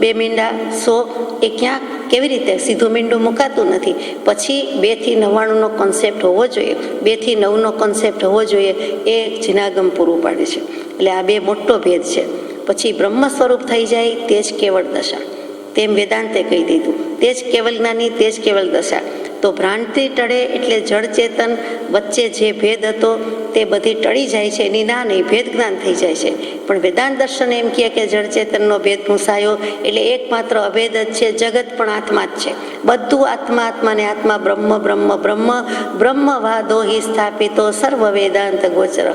2 મીંડા 100 એ ક્યાં કેવી રીતે સીધું મીંડું મુકાતું નથી. પછી 2 થી 99નો કોન્સેપ્ટ હોવો જોઈએ, 2 થી 9નો કોન્સેપ્ટ હોવો જોઈએ, એ જીનાગમ પૂરું પાડે છે. એટલે આ 2 મોટો ભેદ છે. પછી બ્રહ્મ સ્વરૂપ થઈ જાય તે જ કેવળ દશા, તેમ વેદાંતે કહી દીધું. તે જ કેવલ જ્ઞાની, તે જ કેવલ દશા. તો ભ્રાંતિ ટળે એટલે જળ ચેતન વચ્ચે જે ભેદ હતો તે બધી ટળી જાય છે, એની ના નહીં, ભેદ જ્ઞાન થઈ જાય છે. પણ વેદાંત દર્શન એમ કહે કે જળ ચેતનનો ભેદ ભૂંસાયો એટલે એકમાત્ર અભેદ જ છે, જગત પણ આત્મા જ છે. બધું આત્મા, આત્માને આત્મા, બ્રહ્મ બ્રહ્મ બ્રહ્મ બ્રહ્મવાદો હિ સ્થાપિતો સર્વ વેદાંત ગોચર.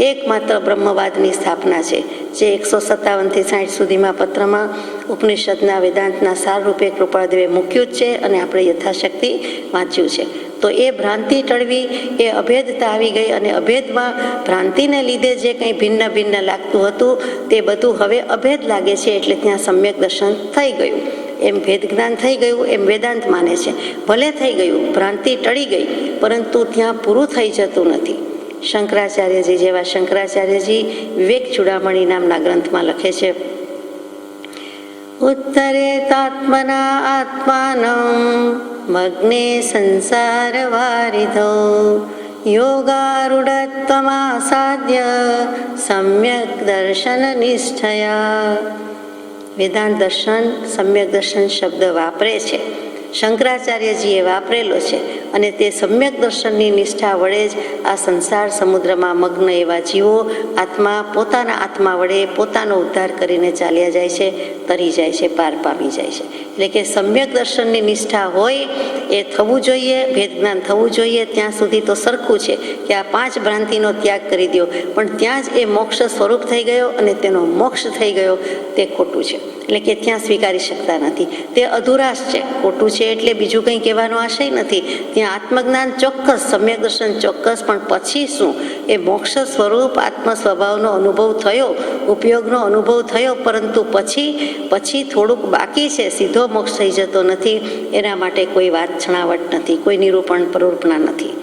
એકમાત્ર બ્રહ્મવાદની સ્થાપના છે, જે 157 થી 60 સુધીમાં પત્રમાં ઉપનિષદના વેદાંતના સાર રૂપે કૃપાળદેવે મૂક્યું જ છે અને આપણે યથાશક્તિ વાંચ્યું છે. તો એ ભ્રાંતિ ટળવી, એ અભેદતા આવી ગઈ અને અભેદમાં ભ્રાંતિને લીધે જે કંઈ ભિન્ન ભિન્ન લાગતું હતું તે બધું હવે અભેદ લાગે છે. એટલે ત્યાં સમ્યક દર્શન થઈ ગયું. એમ ભેદ જ્ઞાન થઈ ગયું એમ વેદાંત માને છે. ભલે થઈ ગયું, ભ્રાંતિ ટળી ગઈ, પરંતુ ત્યાં પૂરું થઈ જતું નથી. શંકરાચાર્યજી જેવા શંકરાચાર્યજી વિવેક ચૂડામણી નામના ગ્રંથમાં લખે છે, ઉત્તરેતાત્મના આત્માનં મગ્ને સંસાર વારિધો યોગારૂઢત્વમાસાદ્ય સમ્યક દર્શન નિષ્ઠયા. વેદાંત દર્શન સમ્યક દર્શન શબ્દ વાપરે છે, શંકરાચાર્યજીએ વાપરેલો છે. અને તે સમ્યક દર્શનની નિષ્ઠા વડે જ આ સંસાર સમુદ્રમાં મગ્ન એવા જીવો આત્મા પોતાના આત્મા વડે પોતાનો ઉદ્ધાર કરીને ચાલ્યા જાય છે, તરી જાય છે, પાર પામી જાય છે. એટલે કે સમ્યક દર્શનની નિષ્ઠા હોય એ થવું જોઈએ, ભેદ જ્ઞાન થવું જોઈએ. ત્યાં સુધી તો સરખું છે કે આ 5 ભ્રાંતિનો ત્યાગ કરી દો, પણ ત્યાં જ એ મોક્ષ સ્વરૂપ થઈ ગયો અને તેનો મોક્ષ થઈ ગયો તે ખોટું છે. એટલે કે ત્યાં સ્વીકારી શકતા નથી, તે અધુરાશ છે. ખોટું છે એટલે બીજું કંઈ કહેવાનો આશય નથી. ત્યાં આત્મજ્ઞાન ચોક્કસ, સમ્યક દર્શન ચોક્કસ, પણ પછી શું? એ મોક્ષ સ્વરૂપ આત્મ સ્વભાવનો અનુભવ થયો, ઉપયોગનો અનુભવ થયો, પરંતુ પછી થોડુંક બાકી છે, સીધો મોક્ષ થઈ જતો નથી. એના માટે કોઈ વાત છણાવટ નથી, કોઈ નિરૂપણ પ્રરૂપણા નથી.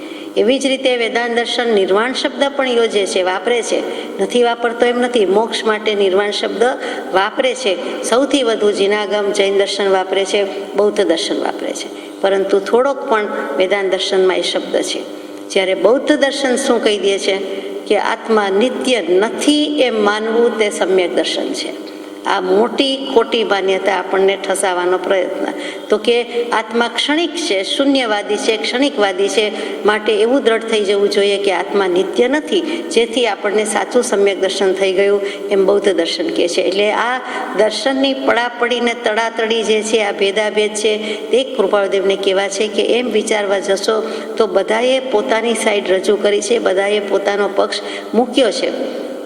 એવી જ રીતે વેદાંત દર્શન નિર્વાણ શબ્દ પણ યોજે છે, વાપરે છે, નથી વાપરતો એમ નથી. મોક્ષ માટે નિર્વાણ શબ્દ વાપરે છે. સૌથી વધુ જીનાગમ જૈન દર્શન વાપરે છે, બૌદ્ધ દર્શન વાપરે છે, પરંતુ થોડોક પણ વેદાંત દર્શનમાં એ શબ્દ છે. જ્યારે બૌદ્ધ દર્શન શું કહી દે છે કે આત્મા નિત્ય નથી એમ માનવું તે સમ્યક દર્શન છે. આ મોટી ખોટી માન્યતા આપણને ઠસાવવાનો પ્રયત્ન, તો કે આત્મા ક્ષણિક છે, શૂન્યવાદી છે, ક્ષણિકવાદી છે, માટે એવું દ્રઢ થઈ જવું જોઈએ કે આત્મા નિત્ય નથી, જેથી આપણને સાચું સમ્યક દર્શન થઈ ગયું એમ બૌદ્ધ દર્શન કહે છે. એટલે આ દર્શનની પડાપડીને તડાતડી જે છે, આ ભેદાભેદ છે, તે કૃપાળદેવને કહેવા છે કે એમ વિચારવા જશો તો બધાએ પોતાની સાઈડ રજૂ કરી છે, બધાએ પોતાનો પક્ષ મૂક્યો છે.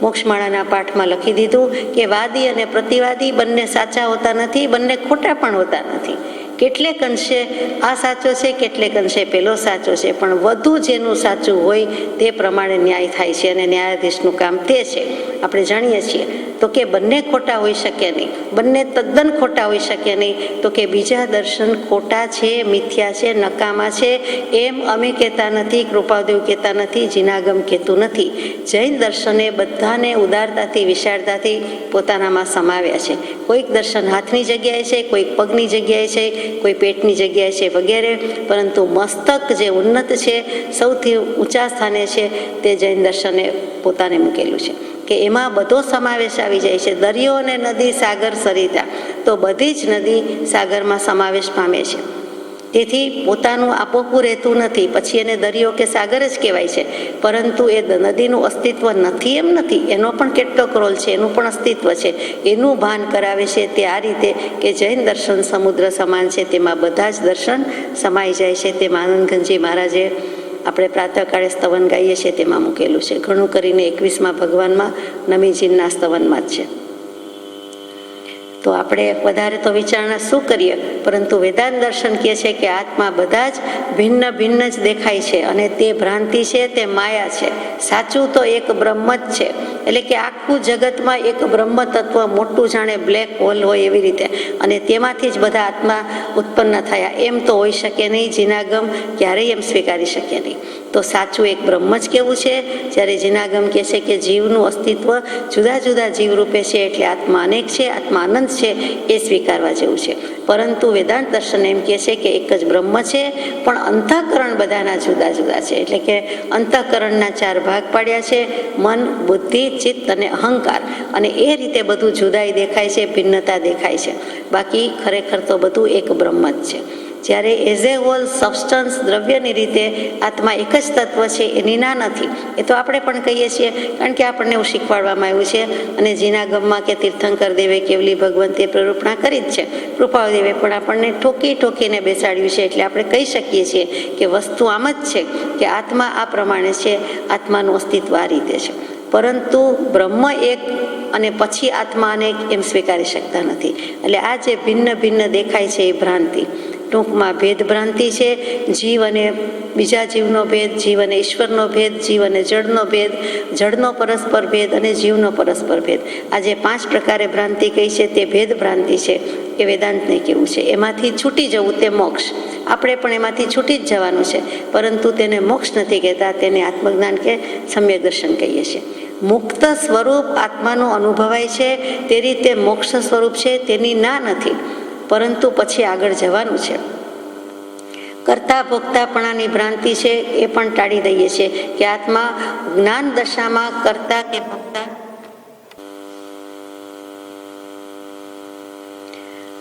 મોક્ષમાળાના પાઠમાં લખી દીધું કે વાદી અને પ્રતિવાદી બંને સાચા હોતા નથી, બંને ખોટા પણ હોતા નથી. કેટલેક અંશે આ સાચો છે, કેટલેક અંશે પેલો સાચો છે, પણ વધુ જેનું સાચું હોય તે પ્રમાણે ન્યાય થાય છે અને ન્યાયાધીશનું કામ તે છે. આપણે જાણીએ છીએ તો કે બંને ખોટા હોઈ શકે નહીં, બંને તદ્દન ખોટા હોઈ શકે નહીં. તો કે બીજા દર્શન ખોટા છે, મિથ્યા છે, નકામા છે એમ અમે કહેતા નથી, કૃપાદેવ કહેતા નથી, જીનાગમ કહેતું નથી. જૈન દર્શને બધાને ઉદારતાથી, વિશાળતાથી પોતાનામાં સમાવ્યા છે. કોઈક દર્શન હાથની જગ્યાએ છે, કોઈક પગની જગ્યાએ છે, કોઈ પેટની જગ્યાએ છે વગેરે, પરંતુ મસ્તક જે ઉન્નત છે, સૌથી ઊંચા સ્થાને છે, તે જૈન દર્શને પોતાને મૂકેલું છે કે એમાં બધો સમાવેશ આવી જાય છે. દરિયો અને નદી, સાગર, સરિતા, તો બધી જ નદી સાગરમાં સમાવેશ પામે છે. તેથી પોતાનું આપોપું રહેતું નથી, પછી એને દરિયો કે સાગર જ કહેવાય છે, પરંતુ એ નદીનું અસ્તિત્વ નથી એમ નથી, એનો પણ કેટલોક રોલ છે, એનું પણ અસ્તિત્વ છે, એનું ભાન કરાવે છે. તે આ રીતે કે જૈન દર્શન સમુદ્ર સમાન છે, તેમાં બધા જ દર્શન સમાઈ જાય છે. તે આનંદગંજી મહારાજે આપણે પ્રાતઃકાળે સ્તવન ગાઈએ છીએ તેમાં મૂકેલું છે. ઘણું કરીને 21મા ભગવાનમાં નમીજીનના સ્તવનમાં જ છે. તો આપણે વધારે તો વિચારણા શું કરીએ, પરંતુ વેદાંત દર્શન કહે છે કે આત્મા બધા જ ભિન્ન ભિન્ન જ દેખાય છે અને તે ભ્રાંતિ છે, તે માયા છે. સાચું તો એક બ્રહ્મ જ છે. એટલે કે આખું જગતમાં એક બ્રહ્મ તત્વ મોટું જાણે બ્લેક હોલ હોય એવી રીતે, અને તેમાંથી જ બધા આત્મા ઉત્પન્ન થયા એમ તો હોઈ શકે નહીં. જીનાગમ ક્યારેય એમ સ્વીકારી શકે નહીં. તો સાચું એક બ્રહ્મ જ કેવું છે, જ્યારે જીનાગમ કહે છે કે જીવનું અસ્તિત્વ જુદા જુદા જીવ રૂપે છે, એટલે આત્મા અનેક છે, આત્મા અનંત છે, એ સ્વીકારવા જેવું છે. પરંતુ વેદાંત દર્શન એમ કહે છે કે એક જ બ્રહ્મ છે, પણ અંતઃકરણ બધાના જુદા જુદા છે. એટલે કે અંતઃકરણના 4 ભાગ પાડ્યા છે: મન, બુદ્ધિ, ચિત્ત અને અહંકાર. અને એ રીતે બધું જુદાઈ દેખાય છે, ભિન્નતા દેખાય છે. બાકી ખરેખર તો બધું એક બ્રહ્મ જ છે. જ્યારે એઝ એ હોલ સબસ્ટન્સ, દ્રવ્યની રીતે આત્મા એક જ તત્વ છે, એની ના નથી. એ તો આપણે પણ કહીએ છીએ, કારણ કે આપણને એવું શીખવાડવામાં આવ્યું છે. અને જીનાગમમાં કે તીર્થંકર દેવે કેવલી ભગવંતે પ્રરૂપણા કરી જ છે. કૃપાદેવે પણ આપણને ઠોકીને બેસાડ્યું છે. એટલે આપણે કહી શકીએ છીએ કે વસ્તુ આમ જ છે કે આત્મા આ પ્રમાણે છે, આત્માનું અસ્તિત્વ આ રીતે છે. પરંતુ બ્રહ્મ એક અને પછી આત્મા અનેક એમ સ્વીકારી શકતા નથી. એટલે આ જે ભિન્ન ભિન્ન દેખાય છે એ ભ્રાંતિ, ટૂંકમાં ભેદ ભ્રાંતિ છે. જીવ અને બીજા જીવનો ભેદ, જીવ અને ઈશ્વરનો ભેદ, જીવ અને જળનો ભેદ, જળનો પરસ્પર ભેદ અને જીવનો પરસ્પર ભેદ. આ જે 5 પ્રકારે ભ્રાંતિ કહી છે તે ભેદ ભ્રાંતિ છે. એ વેદાંતને કેવું છે, એમાંથી છૂટી જવું તે મોક્ષ. આપણે પણ એમાંથી છૂટી જ જવાનું છે, પરંતુ તેને મોક્ષ નથી કહેતા, તેને આત્મજ્ઞાન કે સમ્યક દર્શન કહીએ છીએ. મુક્ત સ્વરૂપ આત્માનું અનુભવાય છે, તે રીતે મોક્ષ સ્વરૂપ છે તેની ના નથી, પરંતુ પછી આગળ જવાનું છે. કરતા ભોગતાપણાની ભ્રાંતિ છે એ પણ ટાળી દઈએ છીએ કે આત્મા જ્ઞાન દશામાં કરતા કે ભોગતા,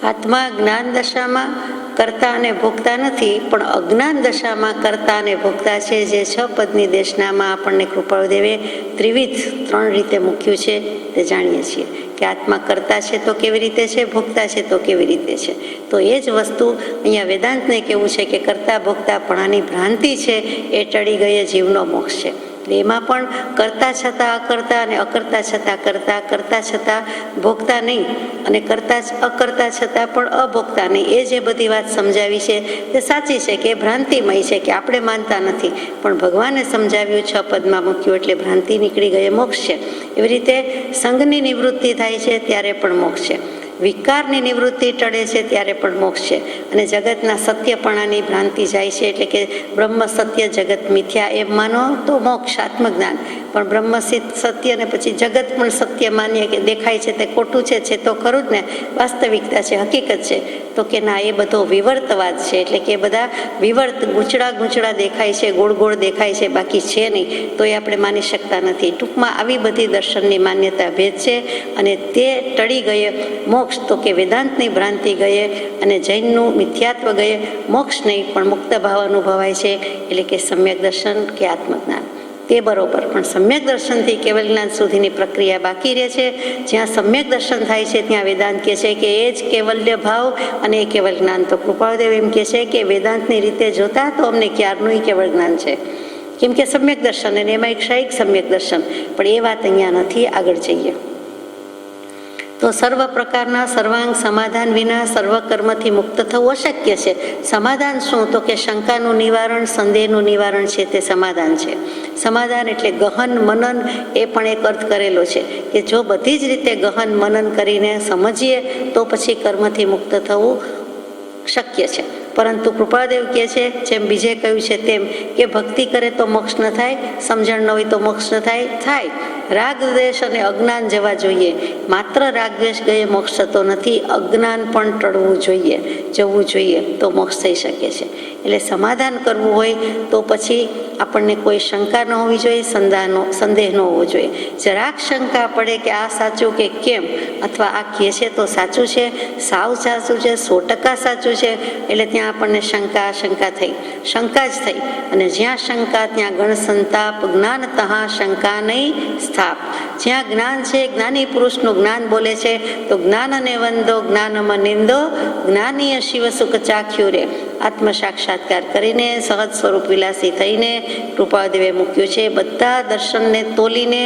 આત્મા જ્ઞાન દશામાં કરતા અને ભોગતા નથી, પણ અજ્ઞાન દશામાં કરતા અને ભોગતા છે. જે 6 પદની દેશનામાં આપણને કૃપાળુદેવે ત્રિવિધ 3 રીતે મૂક્યું છે તે જાણીએ છીએ કે આત્મા કરતા છે તો કેવી રીતે છે, ભોગતા છે તો કેવી રીતે છે. તો એ જ વસ્તુ અહીંયા વેદાંતને કેવું છે કે કરતા ભોગતાપણાની ભ્રાંતિ છે એ ટળી ગઈ જીવનો મોક્ષ છે. એમાં પણ કરતા છતાં અકર્તા અને અકર્તા છતાં કરતા, કરતા છતાં ભોગતા નહીં અને કરતા અકર્તા છતાં પણ અભોગતા નહીં. એ જે બધી વાત સમજાવી છે તે સાચી છે કે ભ્રાંતિમય છે, કે આપણે માનતા નથી, પણ ભગવાને સમજાવ્યું 6 પદમાં મૂક્યું એટલે ભ્રાંતિ નીકળી ગઈ, મોક્ષ છે. એવી રીતે સંઘની નિવૃત્તિ થાય છે ત્યારે પણ મોક્ષ છે. વિકારની નિવૃત્તિ ટળે છે ત્યારે પણ મોક્ષ છે. અને જગતના સત્યપણાની ભ્રાંતિ જાય છે, એટલે કે બ્રહ્મ સત્ય જગત મિથ્યા એમ માનો તો મોક્ષ, આત્મજ્ઞાન. પણ બ્રહ્મ સત્ય ને પછી જગત પણ સત્ય માનીએ કે દેખાય છે તે ખોટું છે તો ખરું જ ને, વાસ્તવિકતા છે, હકીકત છે. તો કે ના, એ બધો વિવર્તવાદ છે. એટલે કે બધા વિવર્ત, ગૂંચળા દેખાય છે, ગોળ દેખાય છે, બાકી છે નહીં, તો એ આપણે માની શકતા નથી. ટૂંકમાં આવી બધી દર્શનની માન્યતા ભેદ છે અને તે ટળી ગયે મોક્ષ. તો કે વેદાંતની ભ્રાંતિ ગયે અને જૈનનું મિથ્યાત્વ ગયે મોક્ષ નહીં, પણ મુક્ત ભાવ અનુભવાય છે. એટલે કે સમ્યક દર્શન કે આત્મજ્ઞાન તે બરોબર, પણ સમ્યક દર્શનથી કેવલ જ્ઞાન સુધીની પ્રક્રિયા બાકી રહે છે. જ્યાં સમ્યક દર્શન થાય છે ત્યાં વેદાંત કહે છે કે એ જ કેવલ્ય ભાવ અને એ કેવલ જ્ઞાન. તો કૃપાળુદેવ એમ કહે છે કે વેદાંતની રીતે જોતા તો અમને ક્યારનું કેવળ જ્ઞાન છે, કેમ કે સમ્યક દર્શન અને એમાં એક શાયિક સમ્યક દર્શન. પણ એ વાત અહીંયા નથી, આગળ જઈએ તો સર્વ પ્રકારના સર્વાંગ સમાધાન વિના સર્વ કર્મથી મુક્ત થવું અશક્ય છે. સમાધાન શું? તો કે શંકાનું નિવારણ, સંદેહનું નિવારણ છે તે સમાધાન છે. સમાધાન એટલે ગહન મનન, એ પણ એક અર્થ કરેલો છે કે જો બધી જ રીતે ગહન મનન કરીને સમજીએ તો પછી કર્મથી મુક્ત થવું શક્ય છે. પરંતુ કૃપાદેવ કહે છે, જેમ બીજે કહ્યું છે તેમ, કે ભક્તિ કરે તો મોક્ષ ન થાય, સમજણ ન હોય તો મોક્ષ ન થાય. રાગ દ્વેષ અને અજ્ઞાન જવા જોઈએ. માત્ર રાગ દ્વેષ ગયે મોક્ષ થતો નથી, અજ્ઞાન પણ ટળવું જોઈએ, જવું જોઈએ, તો મોક્ષ થઈ શકે છે. એટલે સમાધાન કરવું હોય તો પછી આપણને કોઈ શંકા ન હોવી જોઈએ, સંદેહ ન હોવો જોઈએ. જરાક શંકા પડે કે આ સાચું કે કેમ, અથવા આ કહે છે તો સાચું છે, સાવ સાચું છે, 100% સાચું છે, એટલે ત્યાં આપણને શંકા થઈ, શંકા જ થઈ. અને જ્યાં શંકા ત્યાં ગણ સંતાપ, જ્ઞાન તહા શંકા નહીં સ્થાપ. જ્યાં જ્ઞાન છે, જ્ઞાની પુરુષનું જ્ઞાન બોલે છે, તો જ્ઞાન અને વંદો જ્ઞાનમાં નિંદો, જ્ઞાનીય શિવ સુખ ચાખ્યું રે. આત્મ સાક્ષાત્કાર કરીને સહજ સ્વરૂપ વિલાસી થઈને કૃપાળદેવે મૂક્યું છે. બધા દર્શનને તોલીને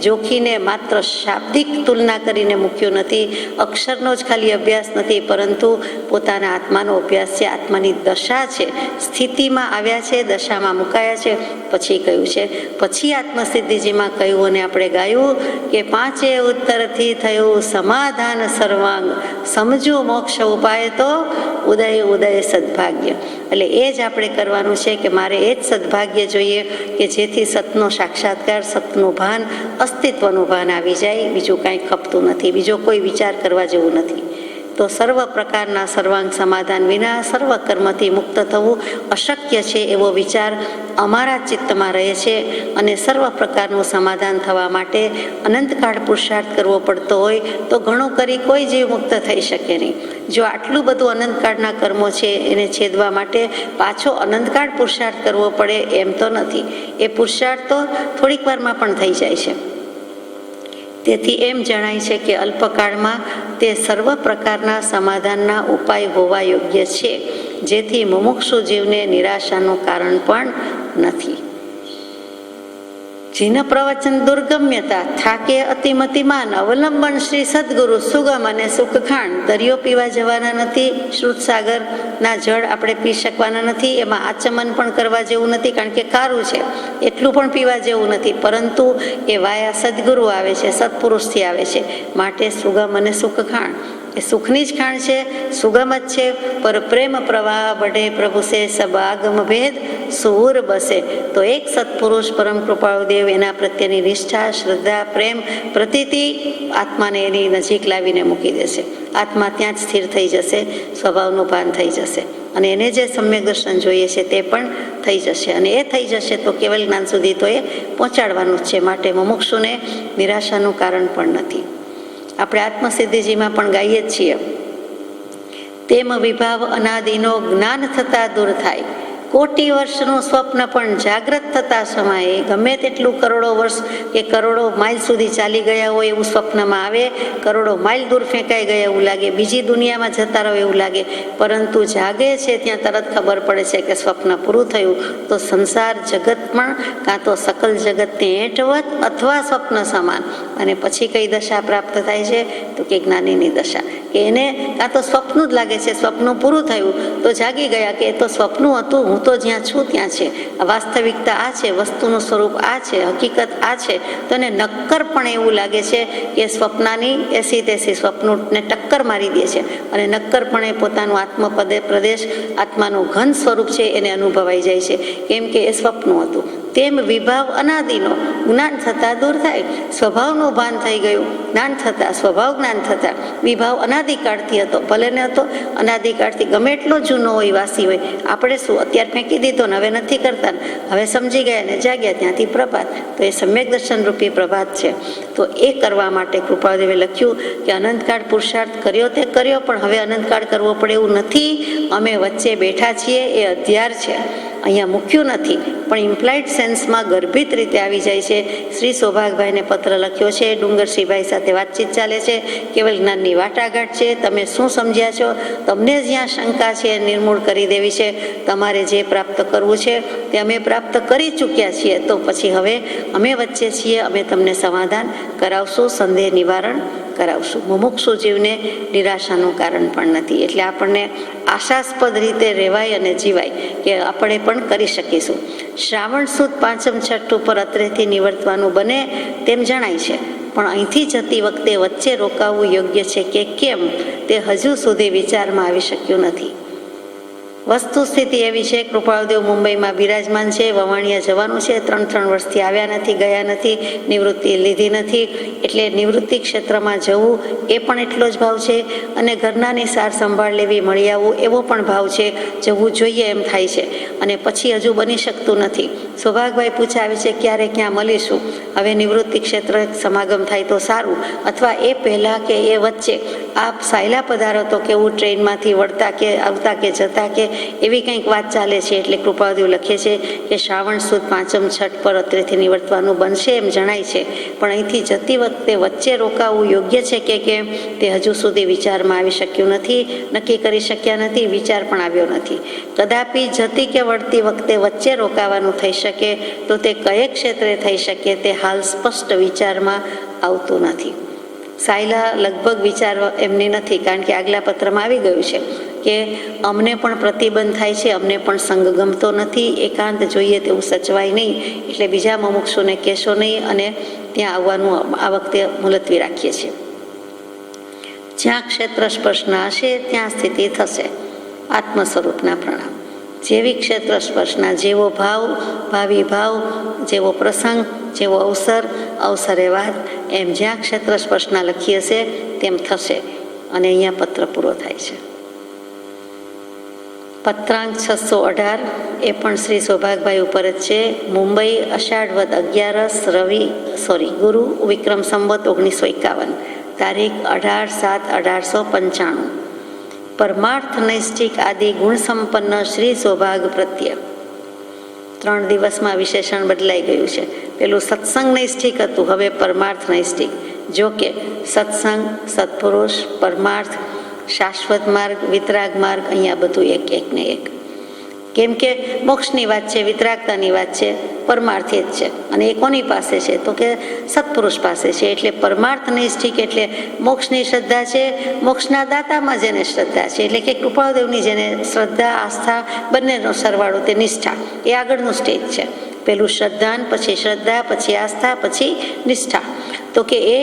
જોખીને માત્ર શાબ્દિક તુલના કરીને મૂક્યું નથી. અક્ષરનો જ ખાલી અભ્યાસ નથી, પરંતુ પોતાના આત્માનો અભ્યાસ છે. આત્માની દશા છે, સ્થિતિમાં આવ્યા છે, દશામાં મુકાયા છે. પછી કહ્યું છે, પછી આત્મસિદ્ધિજીમાં કહ્યું અને આપણે ગાયું કે પાંચે ઉત્તરથી થયું સમાધાન સર્વાંગ, સમજો મોક્ષ ઉપાય તો ઉદય ઉદય સદભાગ્ય. એટલે એ જ આપણે કરવાનું છે કે મારે એ જ સદભાગ્ય જોઈએ કે જેથી સતનો સાક્ષાત્કાર, સતનું ભાન, અસ્તિત્વનું ભાન આવી જાય. બીજું કાંઈ ખપતું નથી, બીજો કોઈ વિચાર કરવા જેવું નથી. તો સર્વ પ્રકારના સર્વાંગ સમાધાન વિના સર્વ કર્મથી મુક્ત થવું અશક્ય છે એવો વિચાર અમારા ચિત્તમાં રહે છે. અને સર્વ પ્રકારનું સમાધાન થવા માટે અનંતકાળ પુરુષાર્થ કરવો પડતો હોય તો ઘણું કરી કોઈ જીવ મુક્ત થઈ શકે નહીં. જો આટલું બધું અનંતકાળના કર્મો છે એને છેદવા માટે પાછો અનંતકાળ પુરુષાર્થ કરવો પડે એમ તો નથી. એ પુરુષાર્થ તો થોડીક વારમાં પણ થઈ જાય છે. તેથી એમ જણાય છે કે અલ્પકાળમાં તે સર્વ પ્રકારના સમાધાનના ઉપાય હોવા યોગ્ય છે, જેથી મુમુક્ષુ જીવને નિરાશાનું કારણ પણ નથી. જીન પ્રવચન દુર્ગમ્યતા થાકે અતિમતિમાન, અવલંબન શ્રી સદગુરુ સુગમ અને સુખખાણ. દરિયો પીવા જવાના નથી, શ્રુતસાગરના જળ આપણે પી શકવાના નથી, એમાં આચમન પણ કરવા જેવું નથી કારણ કે ખારું છે, એટલું પણ પીવા જેવું નથી. પરંતુ એ વાયા સદગુરુ આવે છે, સત્પુરુષથી આવે છે, માટે સુગમ અને સુખખાણ. એ સુખની જ ખાણ છે, સુગમ જ છે. પર પ્રેમ પ્રવાહ બઢે પ્રભુ સે સબ આગમ ભેદ સુર બસે. તો એક સત્પુરુષ પરમ કૃપાળુ દેવ એના પ્રત્યેની નિષ્ઠા, શ્રદ્ધા, પ્રેમ, પ્રતીતિ આત્માને એની નજીક લાવીને મૂકી દેશે. આત્મા ત્યાં જ સ્થિર થઈ જશે, સ્વભાવનું ભાન થઈ જશે અને એને જે સમ્યક દર્શન જોઈએ છે તે પણ થઈ જશે. અને એ થઈ જશે તો કેવલ જ્ઞાન સુધી તો એ પહોંચાડવાનું જ છે. માટે મુમુક્ષુને નિરાશાનું કારણ પણ નથી. આપણે આત્મસિદ્ધિજીમાં પણ ગાઈએ જ છીએ, તેમ વિભાવ અનાદિનો જ્ઞાન થતા દૂર થાય, કોટી વર્ષનું સ્વપ્ન પણ જાગ્રત થતા સમયે. ગમે તેટલું કરોડો વર્ષ કે કરોડો માઇલ સુધી ચાલી ગયા હોય એવું સ્વપ્નમાં આવે, કરોડો માઇલ દૂર ફેંકાઈ ગયા એવું લાગે, બીજી દુનિયામાં જતા રહો એવું લાગે, પરંતુ જાગે છે ત્યાં તરત ખબર પડે છે કે સ્વપ્ન પૂરું થયું. તો સંસાર જગતમાં કાં તો સકલ જગતને એંટવત અથવા સ્વપ્ન સમાન. અને પછી કઈ દશા પ્રાપ્ત થાય છે તો કે જ્ઞાનીની દશા, કે એને કાં તો સ્વપ્ન જ લાગે છે, સ્વપ્ન પૂરું થયું તો જાગી ગયા કે એ તો સ્વપ્ન હતું, હું તો જ્યાં છું ત્યાં છે, વાસ્તવિકતા આ છે, વસ્તુનું સ્વરૂપ આ છે, હકીકત આ છે. તો એને નક્કર પણ એવું લાગે છે કે સ્વપ્નાની એસી તેસી સ્વપ્નને ટક્કર મારી દે છે અને નક્કરપણે પોતાનું આત્મપદે પ્રદેશ, આત્માનું ઘન સ્વરૂપ છે એને અનુભવાઈ જાય છે, કેમ કે એ સ્વપ્ન હતું. તેમ વિભાવ અનાદિનો જ્ઞાન થતાં દૂર થાય. સ્વભાવનું ભાન થઈ ગયું જ્ઞાન થતાં, સ્વભાવ જ્ઞાન થતાં. વિભાવ અનાદિકાળથી હતો, ભલે ને હતો અનાદિકાળથી, ગમે એટલો જૂનો હોય, વાસી હોય. આપણે શું અત્યારે ફેંકી દીધો ને હવે નથી કરતા, હવે સમજી ગયા ને જાગ્યા, ત્યાંથી પ્રભાત. તો એ સમ્યક દર્શન રૂપી પ્રભાત છે. તો એ કરવા માટે કૃપાળુદેવે લખ્યું કે અનંતકાળ પુરુષાર્થ કર્યો તે કર્યો, પણ હવે અનંતકાળ કરવો પડે એવું નથી. અમે વચ્ચે બેઠા છીએ, એ અધ્યાર છે, અહીંયા મૂક્યું નથી, પણ ઇમ્પ્લાઇડ સેન્સમાં ગર્ભિત રીતે આવી જાય છે. શ્રી સૌભાગભાઈને પત્ર લખ્યો છે, ડુંગરસિંહભાઈ સાથે વાતચીત ચાલે છે, કેવલ જ્ઞાનની વાટાઘાટ છે. તમે શું સમજ્યા છો, તમને જ્યાં શંકા છે એ નિર્મૂળ કરી દેવી છે. તમારે જે પ્રાપ્ત કરવું છે તે અમે પ્રાપ્ત કરી ચૂક્યા છીએ, તો પછી હવે અમે વચ્ચે છીએ, અમે તમને સમાધાન કરાવશું, સંદેહ નિવારણ કરાવશું. મુમુક્ષુ જીવને નિરાશાનું કારણ પણ નથી. એટલે આપણને આશાસ્પદ રીતે રહેવાય અને જીવાય કે આપણે પણ કરી શકીશું. શ્રાવણ સુદ પાંચમ છઠ્ઠ ઉપર અત્રેથી નિવર્તવાનું બને તેમ જણાય છે, પણ અહીંથી જતી વખતે વચ્ચે રોકાવું યોગ્ય છે કે કેમ તે હજુ સુધી વિચારમાં આવી શક્યું નથી. વસ્તુ સ્થિતિ એવી છે, કૃપાળુદેવ મુંબઈમાં બિરાજમાન છે, વવાણિયા જવાનું છે, 3 વર્ષથી આવ્યા નથી, ગયા નથી, નિવૃત્તિ લીધી નથી. એટલે નિવૃત્તિ ક્ષેત્રમાં જવું એ પણ એટલો જ ભાવ છે, અને ઘરનાની સાર સંભાળ લેવી, મળી આવવું એવો પણ ભાવ છે. જવું જોઈએ એમ થાય છે, અને પછી હજુ બની શકતું નથી. સૌભાગભાઈ પૂછાવે છે ક્યારે ક્યાં મળીશું, હવે નિવૃત્તિ ક્ષેત્ર સમાગમ થાય તો સારું, અથવા એ પહેલાં કે એ વચ્ચે આપ સાયલા પધારો તો કેવું ટ્રેનમાંથી વળતા કે આવતા કે જતા કે એવી કંઈક વાત ચાલે છે. એટલે કૃપાળુદેવ લખે છે કે શ્રાવણ સુદ પાંચમ છઠ પર અત્રેથી નિવર્તવાનું બનશે એમ જણાય છે, પણ અહીંથી જતી વખતે વચ્ચે રોકાવું યોગ્ય છે કે કેમ તે હજુ સુધી વિચારમાં આવી શક્યું નથી, નક્કી કરી શક્યા નથી, વિચાર પણ આવ્યો નથી. કદાપી જતી કે વળતી વખતે વચ્ચે રોકાવાનું થઈ શકે તો તે કયે ક્ષેત્રે થઈ શકે તે હાલ સ્પષ્ટ વિચારમાં આવતું નથી. સાયલા લગભગ વિચાર એમની નથી, કારણ કે આગલા પત્રમાં આવી ગયું છે કે અમને પણ પ્રતિબંધ થાય છે, અમને પણ સંગ ગમતો નથી, એકાંત જોઈએ તેવું સચવાય નહીં, એટલે બીજા મુમુક્ષુને કહેશો નહીં અને ત્યાં આવવાનું આ વખતે મુલતવી રાખીએ છીએ. જ્યાં ક્ષેત્ર સ્પર્શના હશે ત્યાં સ્થિતિ થશે. આત્મ સ્વરૂપના પ્રણામ. જેવી ક્ષેત્ર સ્પર્શના, જેવો ભાવ, ભાવિ ભાવ, જેવો પ્રસંગ, જેવો અવસર, અવસરે વાત, એમ જ્યાં ક્ષેત્ર સ્પર્શના લખી હશે તેમ થશે. અને અહીંયા પત્ર પૂરો થાય છે. પત્રાંક 618 એ પણ શ્રી સૌભાગભાઈ ઉપર જ છે. મુંબઈ, અષાઢ વદ 11 ગુરુ વિક્રમ સંવત 1951, તારીખ 18/7/1895. પરમાર્થ નૈષ્ઠિક આદિ ગુણ સંપન્ન શ્રી સૌભાગ પ્રત્યે 3 દિવસમાં વિશેષણ બદલાઈ ગયું છે. પેલું સત્સંગ નૈષ્ઠિક હતું, હવે પરમાર્થ નૈષ્ઠિક. જો કે સત્સંગ, સત્પુરુષ, પરમાર્થ, શાશ્વત માર્ગ, વિતરાગ માર્ગ, અહીંયા બધું એક ને એક. કેમ કે મોક્ષની વાત છે, વિતરાગતાની વાત છે, પરમાર્થ જ છે. અને એ કોની પાસે છે તો કે સત્પુરુષ પાસે છે. એટલે પરમાર્થ નૈષ્ઠિક એટલે મોક્ષની શ્રદ્ધા છે, મોક્ષના દાતામાં જેને શ્રદ્ધા છે, એટલે કે કૃપાળુદેવની જેને શ્રદ્ધા, આસ્થા બંનેનો સરવાળો તે નિષ્ઠા, એ આગળનું સ્ટેજ છે. પેલું શ્રદ્ધાન, પછી શ્રદ્ધા, પછી આસ્થા, પછી નિષ્ઠા. તો કે એ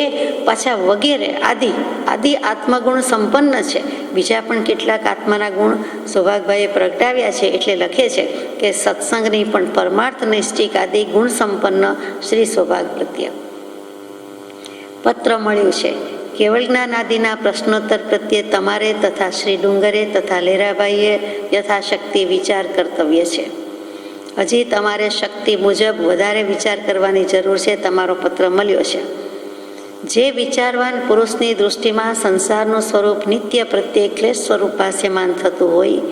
પાછા વગેરે આદિ આત્મગુણ સંપન્ન છે. બીજા પણ કેટલાક આત્માના ગુણ સૌભાગભાઈએ પ્રગટાવ્યા છે. એટલે લખે છે કે સત્સંગની પણ પરમાર્થ નૈષ્ઠિક આદિ ગુણ સંપન્ન શ્રી સૌભાગ પ્રત્યે પત્ર મળ્યું છે. કેવળ જ્ઞાન આદિના પ્રશ્નોત્તર પ્રત્યે તમારે તથા શ્રી ડુંગરે તથા લેરાભાઈએ યથાશક્તિ વિચાર કર્તવ્ય છે. હજી તમારે શક્તિ મુજબ વધારે વિચાર કરવાની જરૂર છે. તમારો પત્ર મળ્યો છે. જે વિચારવાન પુરુષની દૃષ્ટિમાં સંસારનું સ્વરૂપ નિત્ય પ્રત્યે ક્લેશ સ્વરૂપ ભાષ્યમાન થતું હોય,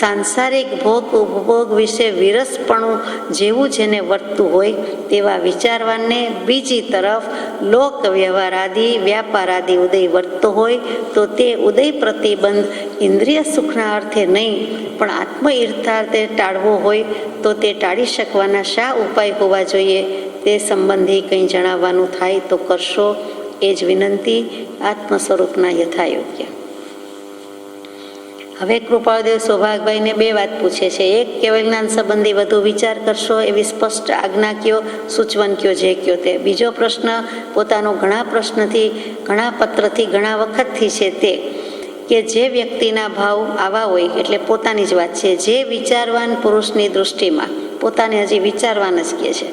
સાંસારિક ભોગ ઉપભોગ વિશે વિરસપણું જેવું જેને વર્તતું હોય તેવા વિચારવાનને બીજી તરફ લોક વ્યવહાર આદિ, વ્યાપાર આદિ ઉદય વર્તતો હોય તો તે ઉદય પ્રતિબંધ ઇન્દ્રિય સુખના અર્થે નહીં પણ આત્મ ઈર્થાર્થે ટાળવો હોય તો તે ટાળી શકવાના શા ઉપાય હોવા જોઈએ તે સંબંધી કંઈ જણાવવાનું થાય તો કરશો. એ જ વિનંતી. આત્મ સ્વરૂપના યથાયોગ્ય. હવે કૃપાળુદેવ સૌભાગભાઈને 2 વાત પૂછે છે. એક, કેવળ જ્ઞાન સંબંધી વધુ વિચાર કરશો એવી સ્પષ્ટ આજ્ઞા કયો, સૂચવન કયો, જે કયો તે. બીજો પ્રશ્ન પોતાનો ઘણા પ્રશ્નથી, ઘણા પત્રથી, ઘણા વખતથી છે તે કે જે વ્યક્તિના ભાવ આવા હોય, એટલે પોતાની જ વાત છે, જે વિચારવાન પુરુષની દૃષ્ટિમાં, પોતાને હજી વિચારવાન જ કહે છે.